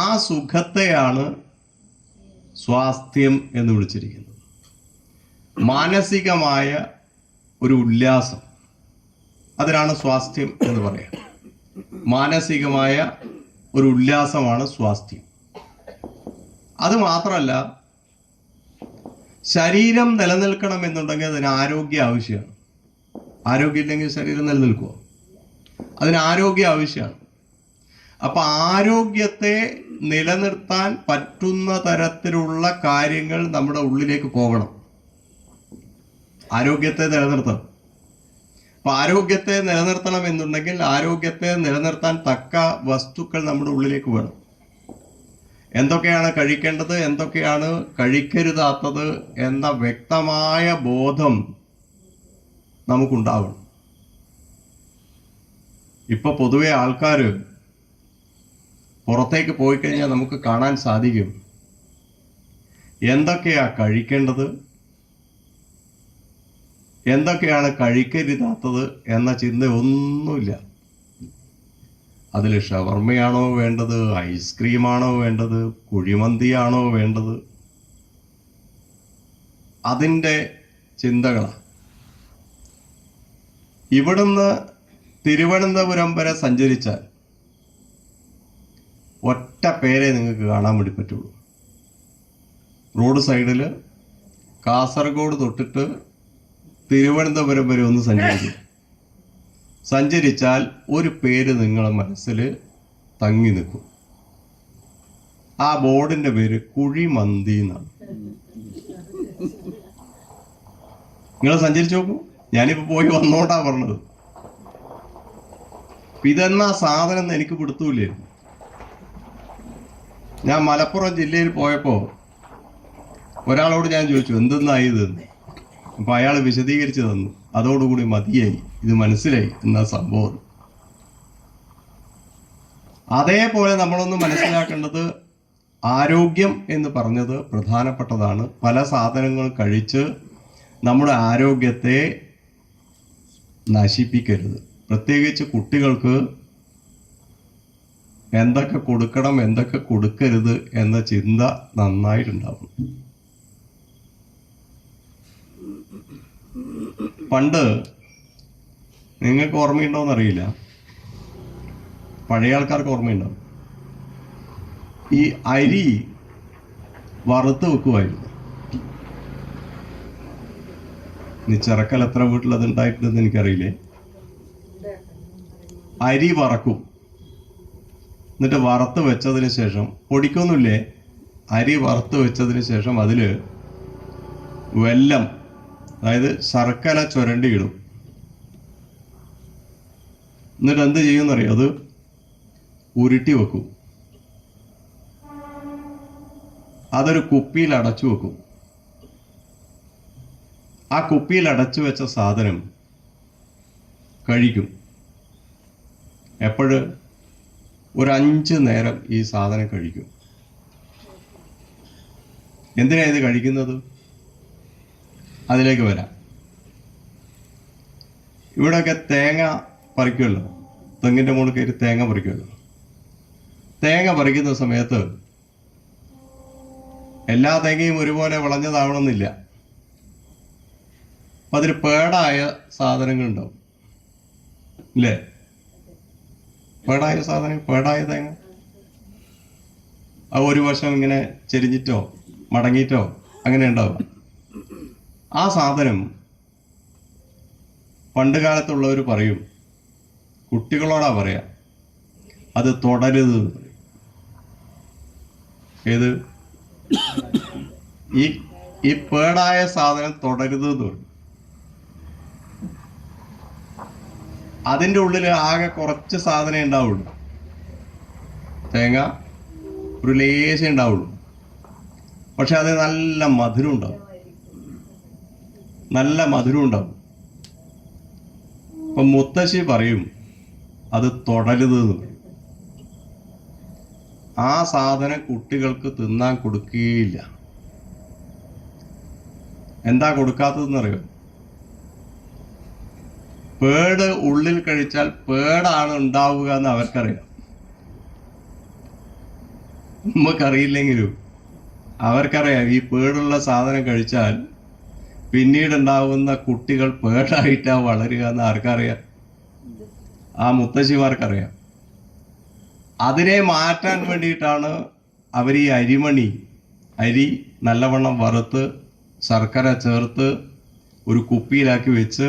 ആ സുഖത്തെയാണ് സ്വാസ്ഥ്യം എന്ന് വിളിച്ചിരിക്കുന്നത്. മാനസികമായ ഒരു ഉല്ലാസം, അതിനാണ് സ്വാസ്ഥ്യം എന്ന് പറയാം. മാനസികമായ ഒരു ഉല്ലാസമാണ് സ്വാസ്ഥ്യം. അത് മാത്രമല്ല, ശരീരം നിലനിൽക്കണമെന്നുണ്ടെങ്കിൽ അതിന് ആരോഗ്യം ആവശ്യമാണ്. ആരോഗ്യം ഇല്ലെങ്കിൽ ശരീരം നിലനിൽക്കുമോ? അതിന് ആരോഗ്യം ആവശ്യമാണ്. അപ്പം ആരോഗ്യത്തെ നിലനിർത്താൻ പറ്റുന്ന തരത്തിലുള്ള കാര്യങ്ങൾ നമ്മുടെ ഉള്ളിലേക്ക് പോകണം. ആരോഗ്യത്തെ നിലനിർത്തണം. അപ്പൊ ആരോഗ്യത്തെ നിലനിർത്തണം എന്നുണ്ടെങ്കിൽ ആരോഗ്യത്തെ നിലനിർത്താൻ തക്ക വസ്തുക്കൾ നമ്മുടെ ഉള്ളിലേക്ക് വേണം. എന്തൊക്കെയാണ് കഴിക്കേണ്ടത്, എന്തൊക്കെയാണ് കഴിക്കരുതാത്തത് എന്ന വ്യക്തമായ ബോധം നമുക്കുണ്ടാവണം. ഇപ്പൊ പൊതുവെ ആൾക്കാർ പുറത്തേക്ക് പോയി കഴിഞ്ഞാൽ നമുക്ക് കാണാൻ സാധിക്കും എന്തൊക്കെയാ കഴിക്കേണ്ടത്, എന്തൊക്കെയാണ് കഴിക്കരുതാത്തത് എന്ന ചിന്ത ഒന്നുമില്ല. അതിൽ ഷവർമ്മയാണോ വേണ്ടത്, ഐസ്ക്രീമാണോ വേണ്ടത്, കുഴിമന്തിയാണോ വേണ്ടത്, അതിൻ്റെ ചിന്തകളാണ്. ഇവിടുന്ന് തിരുവനന്തപുരം വരെ സഞ്ചരിച്ചാൽ ഒറ്റ പേരെ നിങ്ങൾക്ക് കാണാൻ വേണ്ടി പറ്റുള്ളൂ. റോഡ് സൈഡിൽ കാസർഗോഡ് തൊട്ടിട്ട് തിരുവനന്തപുരം വരെ ഒന്ന് സഞ്ചരിച്ചാൽ ഒരു പേര് നിങ്ങളുടെ മനസ്സിൽ തങ്ങി നിൽക്കും. ആ ബോർഡിന്റെ പേര് കുഴിമന്തി എന്നാണ്. നിങ്ങൾ സഞ്ചരിച്ചു നോക്കൂ. ഞാനിപ്പോ പോയി വന്നോണ്ടാ പറഞ്ഞത്. ഇതെന്നാ സാധനം എന്ന് എനിക്ക് പിടുത്തൂല്ലായിരുന്നു. ഞാൻ മലപ്പുറം ജില്ലയിൽ പോയപ്പോ ഒരാളോട് ഞാൻ ചോദിച്ചു എന്തെന്നായി ഇതെന്ന്. അപ്പൊ അയാൾ വിശദീകരിച്ചു തന്നു. അതോടുകൂടി മതിയായി, ഇത് മനസ്സിലായി എന്നാ സംഭവം. അതേപോലെ നമ്മളൊന്ന് മനസ്സിലാക്കേണ്ടത് ആരോഗ്യം എന്ന് പറഞ്ഞത് പ്രധാനപ്പെട്ടതാണ്. പല സാധനങ്ങൾ കഴിച്ച് നമ്മുടെ ആരോഗ്യത്തെ നശിപ്പിക്കരുത്. പ്രത്യേകിച്ച് കുട്ടികൾക്ക് എന്തൊക്കെ കൊടുക്കണം, എന്തൊക്കെ കൊടുക്കരുത് എന്ന ചിന്ത നന്നായിട്ടുണ്ടാവും. പണ്ട് നിങ്ങൾക്ക് ഓർമ്മയുണ്ടോയെന്നറിയില്ല, പഴയ ആൾക്കാർക്ക് ഓർമ്മയുണ്ടാവും, ഈ അരി വറുത്ത് വെക്കുമായിരുന്നു. ഇനി ചെറുക്കൽ എത്ര വീട്ടിൽ അത് ഉണ്ടായിട്ടുണ്ടെന്ന് എനിക്കറിയില്ലേ. അരി വറക്കും, എന്നിട്ട് വറുത്ത് വെച്ചതിന് ശേഷം പൊടിക്കൊന്നുമില്ലേ, അരി വറുത്ത് വെച്ചതിന് ശേഷം അതിൽ വെല്ലം, അതായത് ശർക്കര ചുരണ്ടിയിടും. എന്നിട്ട് എന്ത് ചെയ്യുമെന്നറിയോ, അത് ഉരുട്ടി വെക്കും. അതൊരു കുപ്പിയിൽ അടച്ചു വെക്കും. ആ കുപ്പിയിൽ അടച്ചു വെച്ച സാധനം കഴിക്കും. എപ്പോഴ്? ഒരു 5 നേരം ഈ സാധനം കഴിക്കും. എന്തിനാ ഇത് കഴിക്കുന്നത്? അതിലേക്ക് വരാം. ഇവിടെയൊക്കെ തേങ്ങ പറിക്കുമല്ലോ, തെങ്ങിൻ്റെ മുകളിൽ കയറി തേങ്ങ പറിക്കുമല്ലോ. തേങ്ങ പറിക്കുന്ന സമയത്ത് എല്ലാ തേങ്ങയും ഒരുപോലെ വിളഞ്ഞതാവണമെന്നില്ല. അപ്പം അതിൽ പേടായ സാധനങ്ങളുണ്ടാവും ഇല്ലേ? പേടായ സാധനം, പേടായ തേങ്ങ അത് ഒരു വശം ഇങ്ങനെ ചെരിഞ്ഞിട്ടോ മടങ്ങിയിട്ടോ അങ്ങനെ ഉണ്ടാവുക. ആ സാധനം പണ്ട് കാലത്തുള്ളവർ പറയും, കുട്ടികളോടാ പറയാ, അത് തുടരുത് എന്ന് പറയും. ഏത്? ഈ പേടായ സാധനം തുടരുത് എന്ന് പറയും. അതിൻ്റെ ഉള്ളിൽ ആകെ കുറച്ച് സാധനം ഉണ്ടാവുള്ളൂ, തേങ്ങ ഒരു ലേശം ഉണ്ടാവുള്ളൂ. പക്ഷെ അത് നല്ല മധുരം ഉണ്ടാവും, നല്ല മധുരം ഉണ്ടാവും. ഇപ്പം മുത്തശ്ശി പറയും അത് തുടരുത് എന്ന് പറയും. ആ സാധനം കുട്ടികൾക്ക് തിന്നാൻ കൊടുക്കുകയില്ല. എന്താ കൊടുക്കാത്തതെന്നറിയോ? പേട് ഉള്ളിൽ കഴിച്ചാൽ പേടാണ് ഉണ്ടാവുക എന്ന് അവർക്കറിയാം. നമുക്കറിയില്ലെങ്കിലും അവർക്കറിയാം ഈ പേടുള്ള സാധനം കഴിച്ചാൽ പിന്നീട് ഉണ്ടാവുന്ന കുട്ടികൾ പേടായിട്ടാ വളരുക എന്ന് ആർക്കറിയാം? ആ മുത്തശ്ശിമാർക്കറിയാം. അതിനെ മാറ്റാൻ വേണ്ടിയിട്ടാണ് അവർ ഈ അരി നല്ലവണ്ണം വറുത്ത് ശർക്കര ചേർത്ത് ഒരു കുപ്പിയിലാക്കി വെച്ച്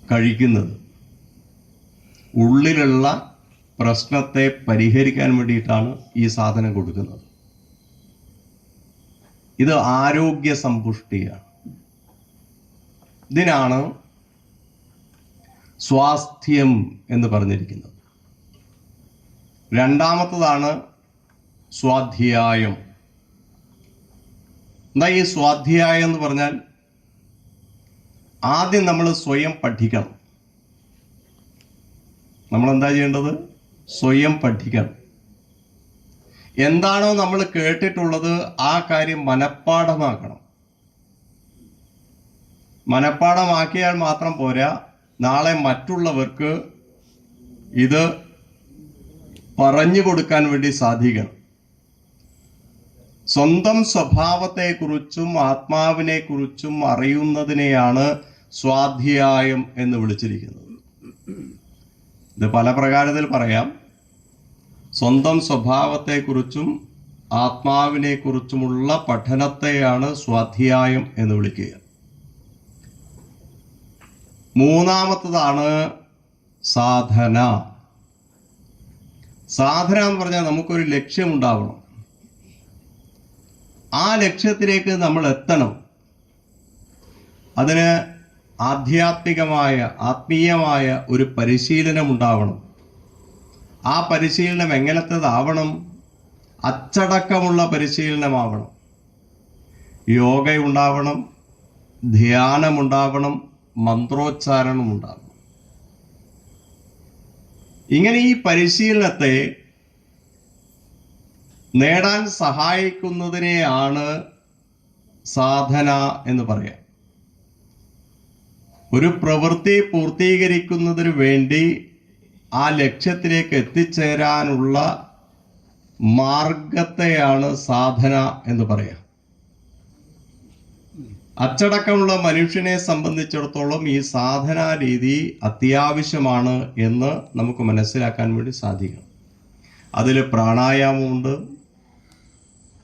കഴിക്കുന്നത്. ഉള്ളിലുള്ള പ്രശ്നത്തെ പരിഹരിക്കാൻ വേണ്ടിയിട്ടാണ് ഈ സാധനം കൊടുക്കുന്നത്. ഇത് ആരോഗ്യ സമ്പുഷ്ടിയാണ്. ഇതിനാണ് സ്വാസ്ഥ്യം എന്ന് പറഞ്ഞിരിക്കുന്നത്. രണ്ടാമത്തതാണ് സ്വാധ്യായം. എന്താ ഈ സ്വാധ്യായം എന്ന് പറഞ്ഞാൽ? ആദ്യം നമ്മൾ സ്വയം പഠിക്കണം. നമ്മളെന്താ ചെയ്യേണ്ടത്? സ്വയം പഠിക്കണം. എന്താണോ നമ്മൾ കേട്ടിട്ടുള്ളത് ആ കാര്യം മനഃപ്പാഠമാക്കണം. മനഃപ്പാഠമാക്കിയാൽ മാത്രം പോരാ, നാളെ മറ്റുള്ളവർക്ക് ഇത് പറഞ്ഞു കൊടുക്കാൻ വേണ്ടി സാധിക്കണം. സ്വന്തം സ്വഭാവത്തെക്കുറിച്ചും ആത്മാവിനെക്കുറിച്ചും അറിയുന്നതിനെയാണ് സ്വാധ്യായം എന്ന് വിളിച്ചിരിക്കുന്നത്. ഇത് പല പ്രകാരത്തിൽ പറയാം. സ്വന്തം സ്വഭാവത്തെക്കുറിച്ചും ആത്മാവിനെക്കുറിച്ചുമുള്ള പഠനത്തെയാണ് സ്വാധ്യായം എന്ന് വിളിക്കുക. മൂന്നാമത്തതാണ് സാധന. സാധന എന്ന് പറഞ്ഞാൽ നമുക്കൊരു ലക്ഷ്യമുണ്ടാവണം. ആ ലക്ഷ്യത്തിലേക്ക് നമ്മൾ എത്തണം. അതിന് ആത്മീയമായ ഒരു പരിശീലനം ഉണ്ടാവണം. ആ പരിശീലനം എങ്ങനത്തേതാവണം? അച്ചടക്കമുള്ള പരിശീലനമാവണം. യോഗ ഉണ്ടാവണം, ധ്യാനമുണ്ടാവണം, മന്ത്രോച്ചാരണം ഉണ്ടാവണം. ഇങ്ങനെ ഈ പരിശീലനത്തെ നേടാൻ സഹായിക്കുന്നതിനെയാണ് സാധന എന്ന് പറയാം. ഒരു പ്രവൃത്തി പൂർത്തീകരിക്കുന്നതിന് വേണ്ടി ആ ലക്ഷ്യത്തിലേക്ക് എത്തിച്ചേരാനുള്ള മാർഗത്തെയാണ് സാധന എന്ന് പറയാം. അച്ചടക്കമുള്ള മനുഷ്യനെ സംബന്ധിച്ചിടത്തോളം ഈ സാധനാ രീതി അത്യാവശ്യമാണ് എന്ന് നമുക്ക് മനസ്സിലാക്കാൻ വേണ്ടി സാധിക്കണം. അതിൽ പ്രാണായാമമുണ്ട്,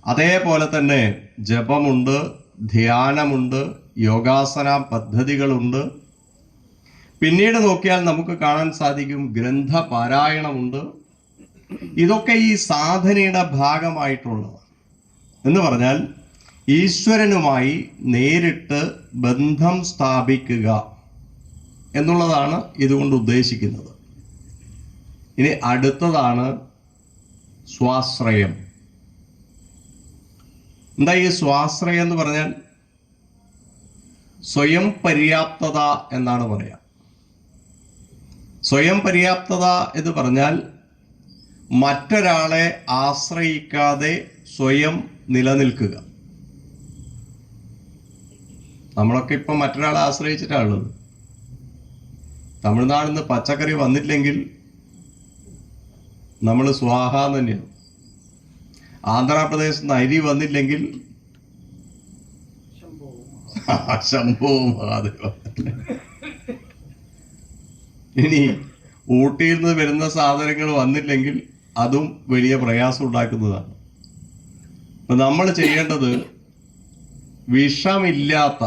അതേപോലെ തന്നെ ജപമുണ്ട്, ധ്യാനമുണ്ട്, യോഗാസന പദ്ധതികളുണ്ട്. പിന്നീട് നോക്കിയാൽ നമുക്ക് കാണാൻ സാധിക്കും ഗ്രന്ഥപാരായണമുണ്ട്. ഇതൊക്കെ ഈ സാധനയുടെ ഭാഗമായിട്ടുള്ളതാണ്. എന്ന് പറഞ്ഞാൽ ഈശ്വരനുമായി നേരിട്ട് ബന്ധം സ്ഥാപിക്കുക എന്നുള്ളതാണ് ഇതുകൊണ്ട് ഉദ്ദേശിക്കുന്നത്. ഇനി അടുത്തതാണ് സ്വാശ്രയം. എന്താ ഈ സ്വാശ്രയം എന്ന് പറഞ്ഞാൽ? സ്വയം പര്യാപ്തത എന്നാണ് പറയാം. സ്വയം പര്യാപ്തത എന്ന് പറഞ്ഞാൽ മറ്റൊരാളെ ആശ്രയിക്കാതെ സ്വയം നിലനിൽക്കുക. നമ്മളൊക്കെ ഇപ്പം മറ്റൊരാളെ ആശ്രയിച്ചിട്ടാണുള്ളത്. തമിഴ്നാട്ടിൽ നിന്ന് പച്ചക്കറി വന്നില്ലെങ്കിൽ നമ്മൾ സ്വാഹ തന്നെയാണ്. ആന്ധ്രാപ്രദേശിൽ നിന്ന് അരി വന്നില്ലെങ്കിൽ ശംഭോ മഹാദേവ. ഇനി ഊട്ടിയിൽ നിന്ന് വരുന്ന സാധനങ്ങൾ വന്നില്ലെങ്കിൽ അതും വലിയ പ്രയാസം ഉണ്ടാക്കുന്നതാണ്. അപ്പൊ നമ്മൾ ചെയ്യേണ്ടത് വിഷമില്ലാത്ത,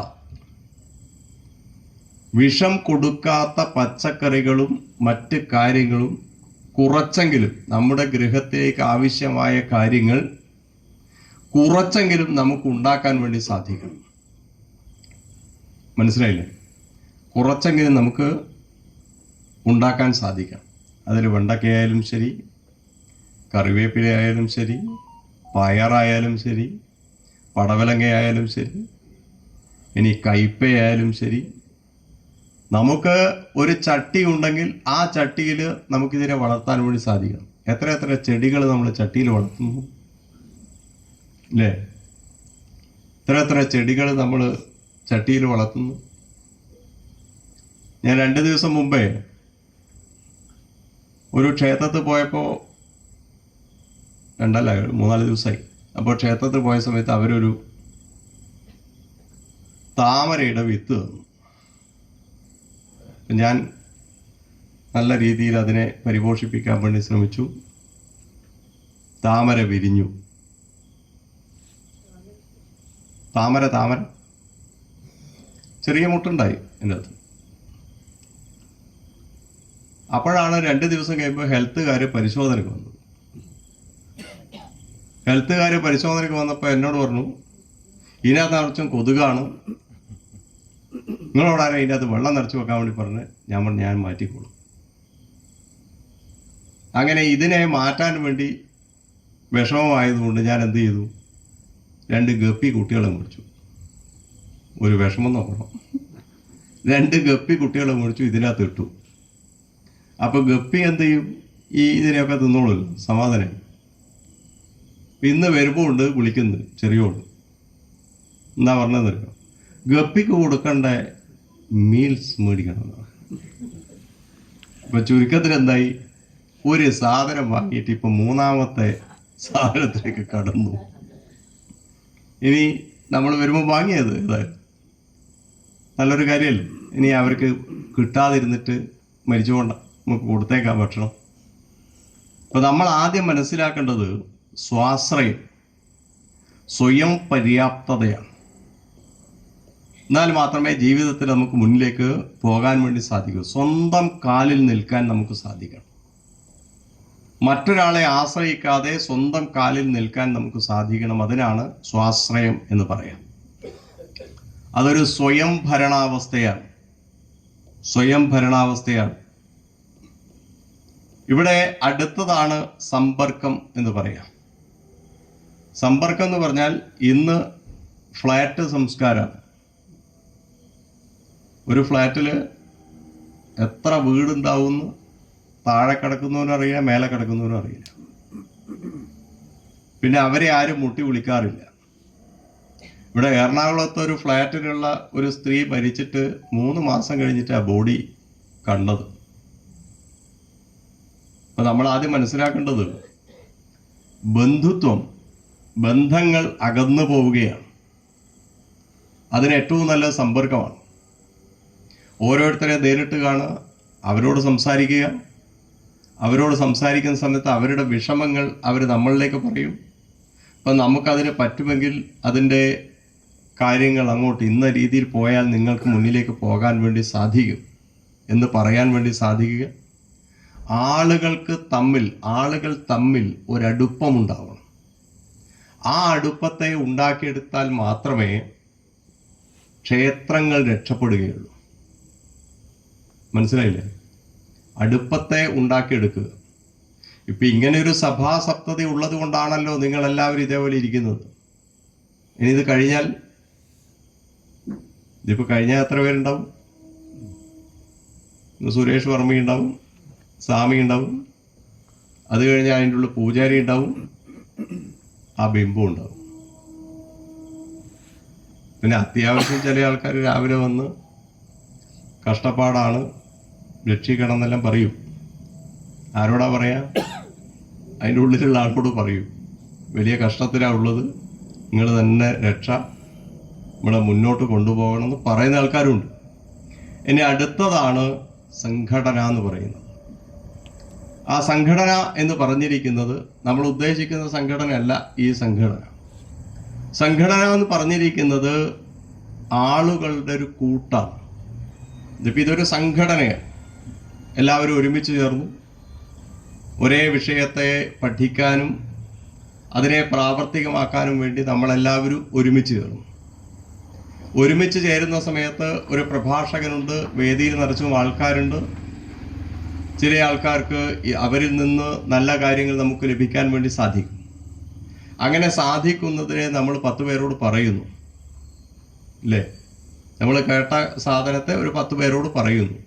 വിഷം കൊടുക്കാത്ത പച്ചക്കറികളും മറ്റ് കാര്യങ്ങളും കുറച്ചെങ്കിലും നമ്മുടെ ഗൃഹത്തിലേക്ക് ആവശ്യമായ കാര്യങ്ങൾ കുറച്ചെങ്കിലും നമുക്ക് ഉണ്ടാക്കാൻ വേണ്ടി സാധിക്കണം. മനസ്സിലായില്ലേ? കുറച്ചെങ്കിലും നമുക്ക് ഉണ്ടാക്കാൻ സാധിക്കണം. അതിൽ വെണ്ടക്കയായാലും ശരി, കറിവേപ്പിലയായാലും ശരി, പയറായാലും ശരി, പടവലങ്ങയായാലും ശരി, ഇനി കയ്പയായാലും ശരി. നമുക്ക് ഒരു ചട്ടി ഉണ്ടെങ്കിൽ ആ ചട്ടിയിൽ നമുക്കിതിനെ വളർത്താൻ വേണ്ടി സാധിക്കണം. എത്ര ചെടികൾ നമ്മൾ ചട്ടിയിൽ വളർത്തുന്നു അല്ലേ? എത്ര ചെടികൾ നമ്മൾ ചട്ടിയിൽ വളർത്തുന്നു. ഞാൻ 2 ദിവസം മുമ്പേ ഒരു ക്ഷേത്രത്തിൽ പോയപ്പോൾ, 3-4 ദിവസമായി. അപ്പോൾ ക്ഷേത്രത്തിൽ പോയ സമയത്ത് അവരൊരു താമരയുടെ വിത്ത് തന്നു. ഞാൻ നല്ല രീതിയിൽ അതിനെ പരിപോഷിപ്പിക്കാൻ വേണ്ടി ശ്രമിച്ചു. താമര വിരിഞ്ഞു. താമര ചെറിയ മുട്ടുണ്ടായി എൻ്റെ അകത്ത്. അപ്പോഴാണ് 2 ദിവസം കഴിയുമ്പോൾ ഹെൽത്തുകാർ പരിശോധനയ്ക്ക് വന്നത്. ഹെൽത്തുകാർ പരിശോധനയ്ക്ക് വന്നപ്പോൾ എന്നോട് പറഞ്ഞു, ഇതിനകത്ത് നിറച്ചും കൊതുകാണ്, നിങ്ങളോടാരും അതിൻ്റെ അകത്ത് വെള്ളം നിറച്ച് വെക്കാൻ വേണ്ടി പറഞ്ഞ് ഞാൻ മാറ്റിക്കോളും. അങ്ങനെ ഇതിനെ മാറ്റാൻ വേണ്ടി വിഷമമായതുകൊണ്ട് ഞാൻ എന്ത് ചെയ്തു, 2 ഗപ്പി കുട്ടികളെ മേടിച്ചു. ഒരു വിഷമം നോക്കണം, 2 ഗപ്പി കുട്ടികളെ മേടിച്ചു, ഇതിനകത്ത് ഇട്ടു. അപ്പോൾ ഗപ്പി എന്ത് ചെയ്യും, ഇതിനെയൊക്കെ തിന്നോളൂല്ലോ, സമാധാനം. ഇന്ന് വരുമ്പോൾ ഉണ്ട് വിളിക്കുന്നത് ചെറിയോട്, എന്താ പറഞ്ഞതെന്നറിയോ, ഗപ്പിക്ക് കൊടുക്കേണ്ട മീൽസ് മേടിക്കണം. ഇപ്പം ചുരുക്കത്തിൽ എന്തായി, ഒരു സാധനം വാങ്ങിയിട്ട് ഇപ്പം 3ാമത്തെ സാധനത്തിലേക്ക് കടന്നു. ഇനി നമ്മൾ വരുമ്പോൾ വാങ്ങിയത് ഏതായാലും നല്ലൊരു കാര്യമല്ലേ. ഇനി അവർക്ക് കിട്ടാതിരുന്നിട്ട് മരിച്ചുകൊണ്ട നമുക്ക് കൊടുത്തേക്കാം ഭക്ഷണം. അപ്പോൾ നമ്മൾ ആദ്യം മനസ്സിലാക്കേണ്ടത് സ്വാശ്രയം, സ്വയം പര്യാപ്തതയാണ്. എന്നാൽ മാത്രമേ ജീവിതത്തിൽ നമുക്ക് മുന്നിലേക്ക് പോകാൻ വേണ്ടി സാധിക്കൂ. സ്വന്തം കാലിൽ നിൽക്കാൻ നമുക്ക് സാധിക്കണം. മറ്റൊരാളെ ആശ്രയിക്കാതെ സ്വന്തം കാലിൽ നിൽക്കാൻ നമുക്ക് സാധിക്കണം. അതിനാണ് സ്വാശ്രയം എന്ന് പറയാം. അതൊരു സ്വയം ഭരണാവസ്ഥയാണ്. സ്വയം ഭരണാവസ്ഥയാണ്. ഇവിടെ അടുത്തതാണ് സമ്പർക്കം എന്ന് പറയാം. സമ്പർക്കം എന്ന് പറഞ്ഞാൽ ഇന്ന് ഫ്ലാറ്റ് സംസ്കാരമാണ്. ഒരു ഫ്ലാറ്റിൽ എത്ര വീടുണ്ടാവുമെന്ന് താഴെ കിടക്കുന്നവനും അറിയില്ല, മേലെ കിടക്കുന്നവനും അറിയില്ല. പിന്നെ അവരെ ആരും മുട്ടി വിളിക്കാറില്ല. ഇവിടെ എറണാകുളത്ത് ഒരു ഫ്ലാറ്റിലുള്ള ഒരു സ്ത്രീ മരിച്ചിട്ട് 3 മാസം കഴിഞ്ഞിട്ട് ആ ബോഡി കണ്ടത്. അപ്പം നമ്മൾ ആദ്യം മനസ്സിലാക്കേണ്ടത് ബന്ധുത്വം, ബന്ധങ്ങൾ അകന്നു പോവുകയാണ്. അതിന് ഏറ്റവും നല്ല സമ്പർക്കമാണ്. ഓരോരുത്തരെ നേരിട്ട് കാണുക, അവരോട് സംസാരിക്കുക. അവരോട് സംസാരിക്കുന്ന സമയത്ത് അവരുടെ വിഷമങ്ങൾ അവർ നമ്മളിലേക്ക് പറയും. അപ്പം നമുക്കതിന് പറ്റുമെങ്കിൽ അതിൻ്റെ കാര്യങ്ങൾ അങ്ങോട്ട് ഇന്ന രീതിയിൽ പോയാൽ നിങ്ങൾക്ക് മുന്നിലേക്ക് പോകാൻ വേണ്ടി സാധിക്കും എന്ന് പറയാൻ വേണ്ടി സാധിക്കുക. ആളുകൾ തമ്മിൽ ഒരടുപ്പമുണ്ടാവണം. ആ അടുപ്പത്തെ ഉണ്ടാക്കിയെടുത്താൽ മാത്രമേ ക്ഷേത്രങ്ങൾ രക്ഷപ്പെടുകയുള്ളൂ. മനസ്സിലായില്ലേ? അടുപ്പത്തെ ഉണ്ടാക്കിയെടുക്കുക. ഇപ്പം ഇങ്ങനെയൊരു സഭാസപ്തതി ഉള്ളത് കൊണ്ടാണല്ലോ നിങ്ങളെല്ലാവരും ഇതേപോലെ ഇരിക്കുന്നത്. ഇനി ഇത് കഴിഞ്ഞാൽ, ഇതിപ്പോൾ കഴിഞ്ഞാൽ എത്ര പേരുണ്ടാവും? സുരേഷ് വർമ്മ ഉണ്ടാവും, സ്വാമി ഉണ്ടാവും, അത് കഴിഞ്ഞാൽ അതിൻ്റെ ഉള്ളിൽ പൂജാരി ഉണ്ടാവും, ആ ബിംബം ഉണ്ടാവും. പിന്നെ അത്യാവശ്യം ചില ആൾക്കാർ രാവിലെ വന്ന് കഷ്ടപ്പാടാണ്, രക്ഷിക്കണം എന്നെല്ലാം പറയും. ആരോടാ പറയാ? അതിൻ്റെ ഉള്ളിലുള്ള ആളോട് പറയും, വലിയ കഷ്ടത്തിലാണ് ഉള്ളത്, നിങ്ങൾ തന്നെ രക്ഷ, നമ്മളെ മുന്നോട്ട് കൊണ്ടുപോകണമെന്ന് പറയുന്ന ആൾക്കാരുണ്ട്. ഇനി അടുത്തതാണ് സംഘടന എന്ന് പറയുന്നത്. ആ സംഘടന എന്ന് പറഞ്ഞിരിക്കുന്നത് നമ്മൾ ഉദ്ദേശിക്കുന്ന സംഘടനയല്ല. ഈ സംഘടന എന്ന് പറഞ്ഞിരിക്കുന്നത് ആളുകളുടെ ഒരു കൂട്ടാണ്. ഇതിപ്പോൾ ഇതൊരു സംഘടനയാണ്. എല്ലാവരും ഒരുമിച്ച് ചേർന്നു ഒരേ വിഷയത്തെ പഠിക്കാനും അതിനെ പ്രാവർത്തികമാക്കാനും വേണ്ടി നമ്മളെല്ലാവരും ഒരുമിച്ച് ചേർന്നു. ഒരുമിച്ച് ചേരുന്ന സമയത്ത് ഒരു പ്രഭാഷകനുണ്ട്, വേദിയിൽ നിറച്ചും ആൾക്കാരുണ്ട്. ചില ആൾക്കാർക്ക് അവരിൽ നിന്ന് നല്ല കാര്യങ്ങൾ നമുക്ക് ലഭിക്കാൻ വേണ്ടി സാധിക്കും. അങ്ങനെ സാധിക്കുന്നതിനെ നമ്മൾ 10 പേരോട് പറയുന്നു, അല്ലേ? നമ്മൾ കേട്ട സാധനത്തെ ഒരു 10 പേരോട് പറയുന്നു.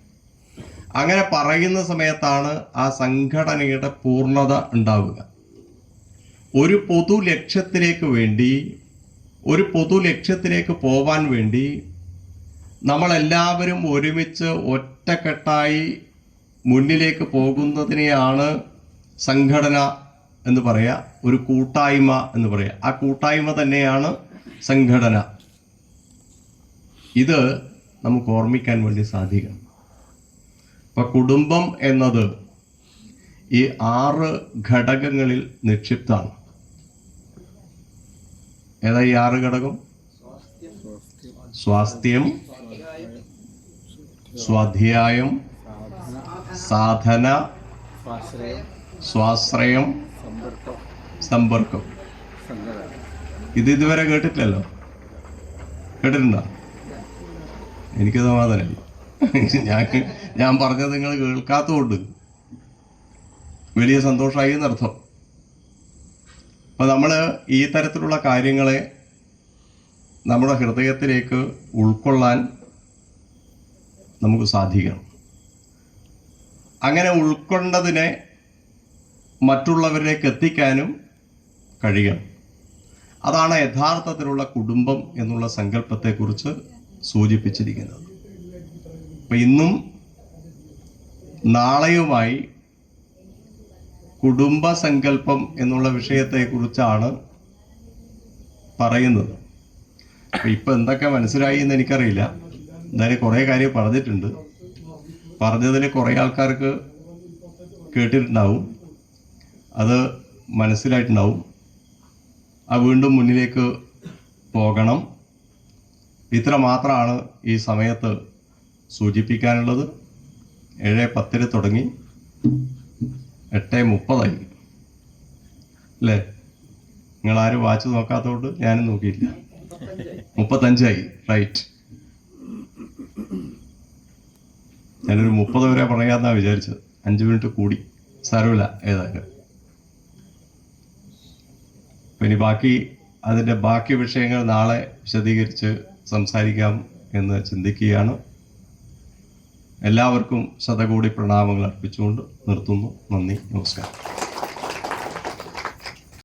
അങ്ങനെ പറയുന്ന സമയത്താണ് ആ സംഘടനയുടെ പൂർണ്ണത ഉണ്ടാവുക. ഒരു പൊതു ലക്ഷ്യത്തിലേക്ക് പോവാൻ വേണ്ടി നമ്മളെല്ലാവരും ഒരുമിച്ച് ഒറ്റക്കെട്ടായി മുന്നിലേക്ക് പോകുന്നതിനെയാണ് സംഘടന എന്ന് പറയുക, ഒരു കൂട്ടായ്മ എന്ന് പറയുക. ആ കൂട്ടായ്മ തന്നെയാണ് സംഘടന. ഇത് നമുക്ക് ഓർമ്മിക്കാൻ വേണ്ടി സാധിക്കണം. ഇപ്പം കുടുംബം എന്നത് ഈ 6 ഘടകങ്ങളിൽ നിക്ഷിപ്താണ്. ഏതാ ഈ 6 ഘടകം? സ്വാസ്ഥ്യം, സ്വാധ്യായം, സാധന, സ്വാശ്രയം, സമ്പർക്കം. ഇതുവരെ കേട്ടിട്ടില്ലല്ലോ. കേട്ടിട്ടുണ്ടോ? എനിക്ക് സമാധാനമില്ല. ഞാൻ പറഞ്ഞത് നിങ്ങൾ കേൾക്കാത്തതുകൊണ്ട് വലിയ സന്തോഷമായി എന്നർത്ഥം. അപ്പം നമ്മൾ ഈ തരത്തിലുള്ള കാര്യങ്ങളെ നമ്മുടെ ഹൃദയത്തിലേക്ക് ഉൾക്കൊള്ളാൻ നമുക്ക് സാധിക്കണം. അങ്ങനെ ഉൾക്കൊണ്ടതിനെ മറ്റുള്ളവരിലേക്ക് എത്തിക്കാനും കഴിയണം. അതാണ് യഥാർത്ഥത്തിലുള്ള കുടുംബം എന്നുള്ള സങ്കല്പത്തെക്കുറിച്ച് സൂചിപ്പിച്ചിരിക്കുന്നത്. അപ്പം ഇന്നും നാളെയുമായി കുടുംബസങ്കല്പം എന്നുള്ള വിഷയത്തെക്കുറിച്ചാണ് പറയുന്നത്. ഇപ്പം എന്തൊക്കെ മനസ്സിലായി എന്ന് എനിക്കറിയില്ല. എന്തായാലും കുറേ കാര്യം പറഞ്ഞിട്ടുണ്ട്. പറഞ്ഞതിൽ കുറേ ആൾക്കാർക്ക് കേട്ടിട്ടുണ്ടാവും, അത് മനസ്സിലായിട്ടുണ്ടാവും. വീണ്ടും മുന്നിലേക്ക് പോകണം. ഇത്ര മാത്രമാണ് ഈ സമയത്ത് സൂചിപ്പിക്കാനുള്ളത്. 7:10 തുടങ്ങി 8:30 അല്ലേ? നിങ്ങളാരും വാച്ച് നോക്കാത്തതുകൊണ്ട് ഞാനും നോക്കിയില്ല. 35 റൈറ്റ്. ഞാനൊരു 30 വരെ പറയാമെന്നാണ് വിചാരിച്ചത്. 5 മിനിറ്റ് കൂടി, സാരമില്ല. ഏതായാലും ഇനി അതിൻ്റെ ബാക്കി വിഷയങ്ങൾ നാളെ വിശദീകരിച്ച് സംസാരിക്കാം എന്ന് ചിന്തിക്കുകയാണ്. എല്ലാവർക്കും ശതകോടി പ്രണാമങ്ങൾ അർപ്പിച്ചുകൊണ്ട് നിർത്തുന്നു. നന്ദി, നമസ്കാരം.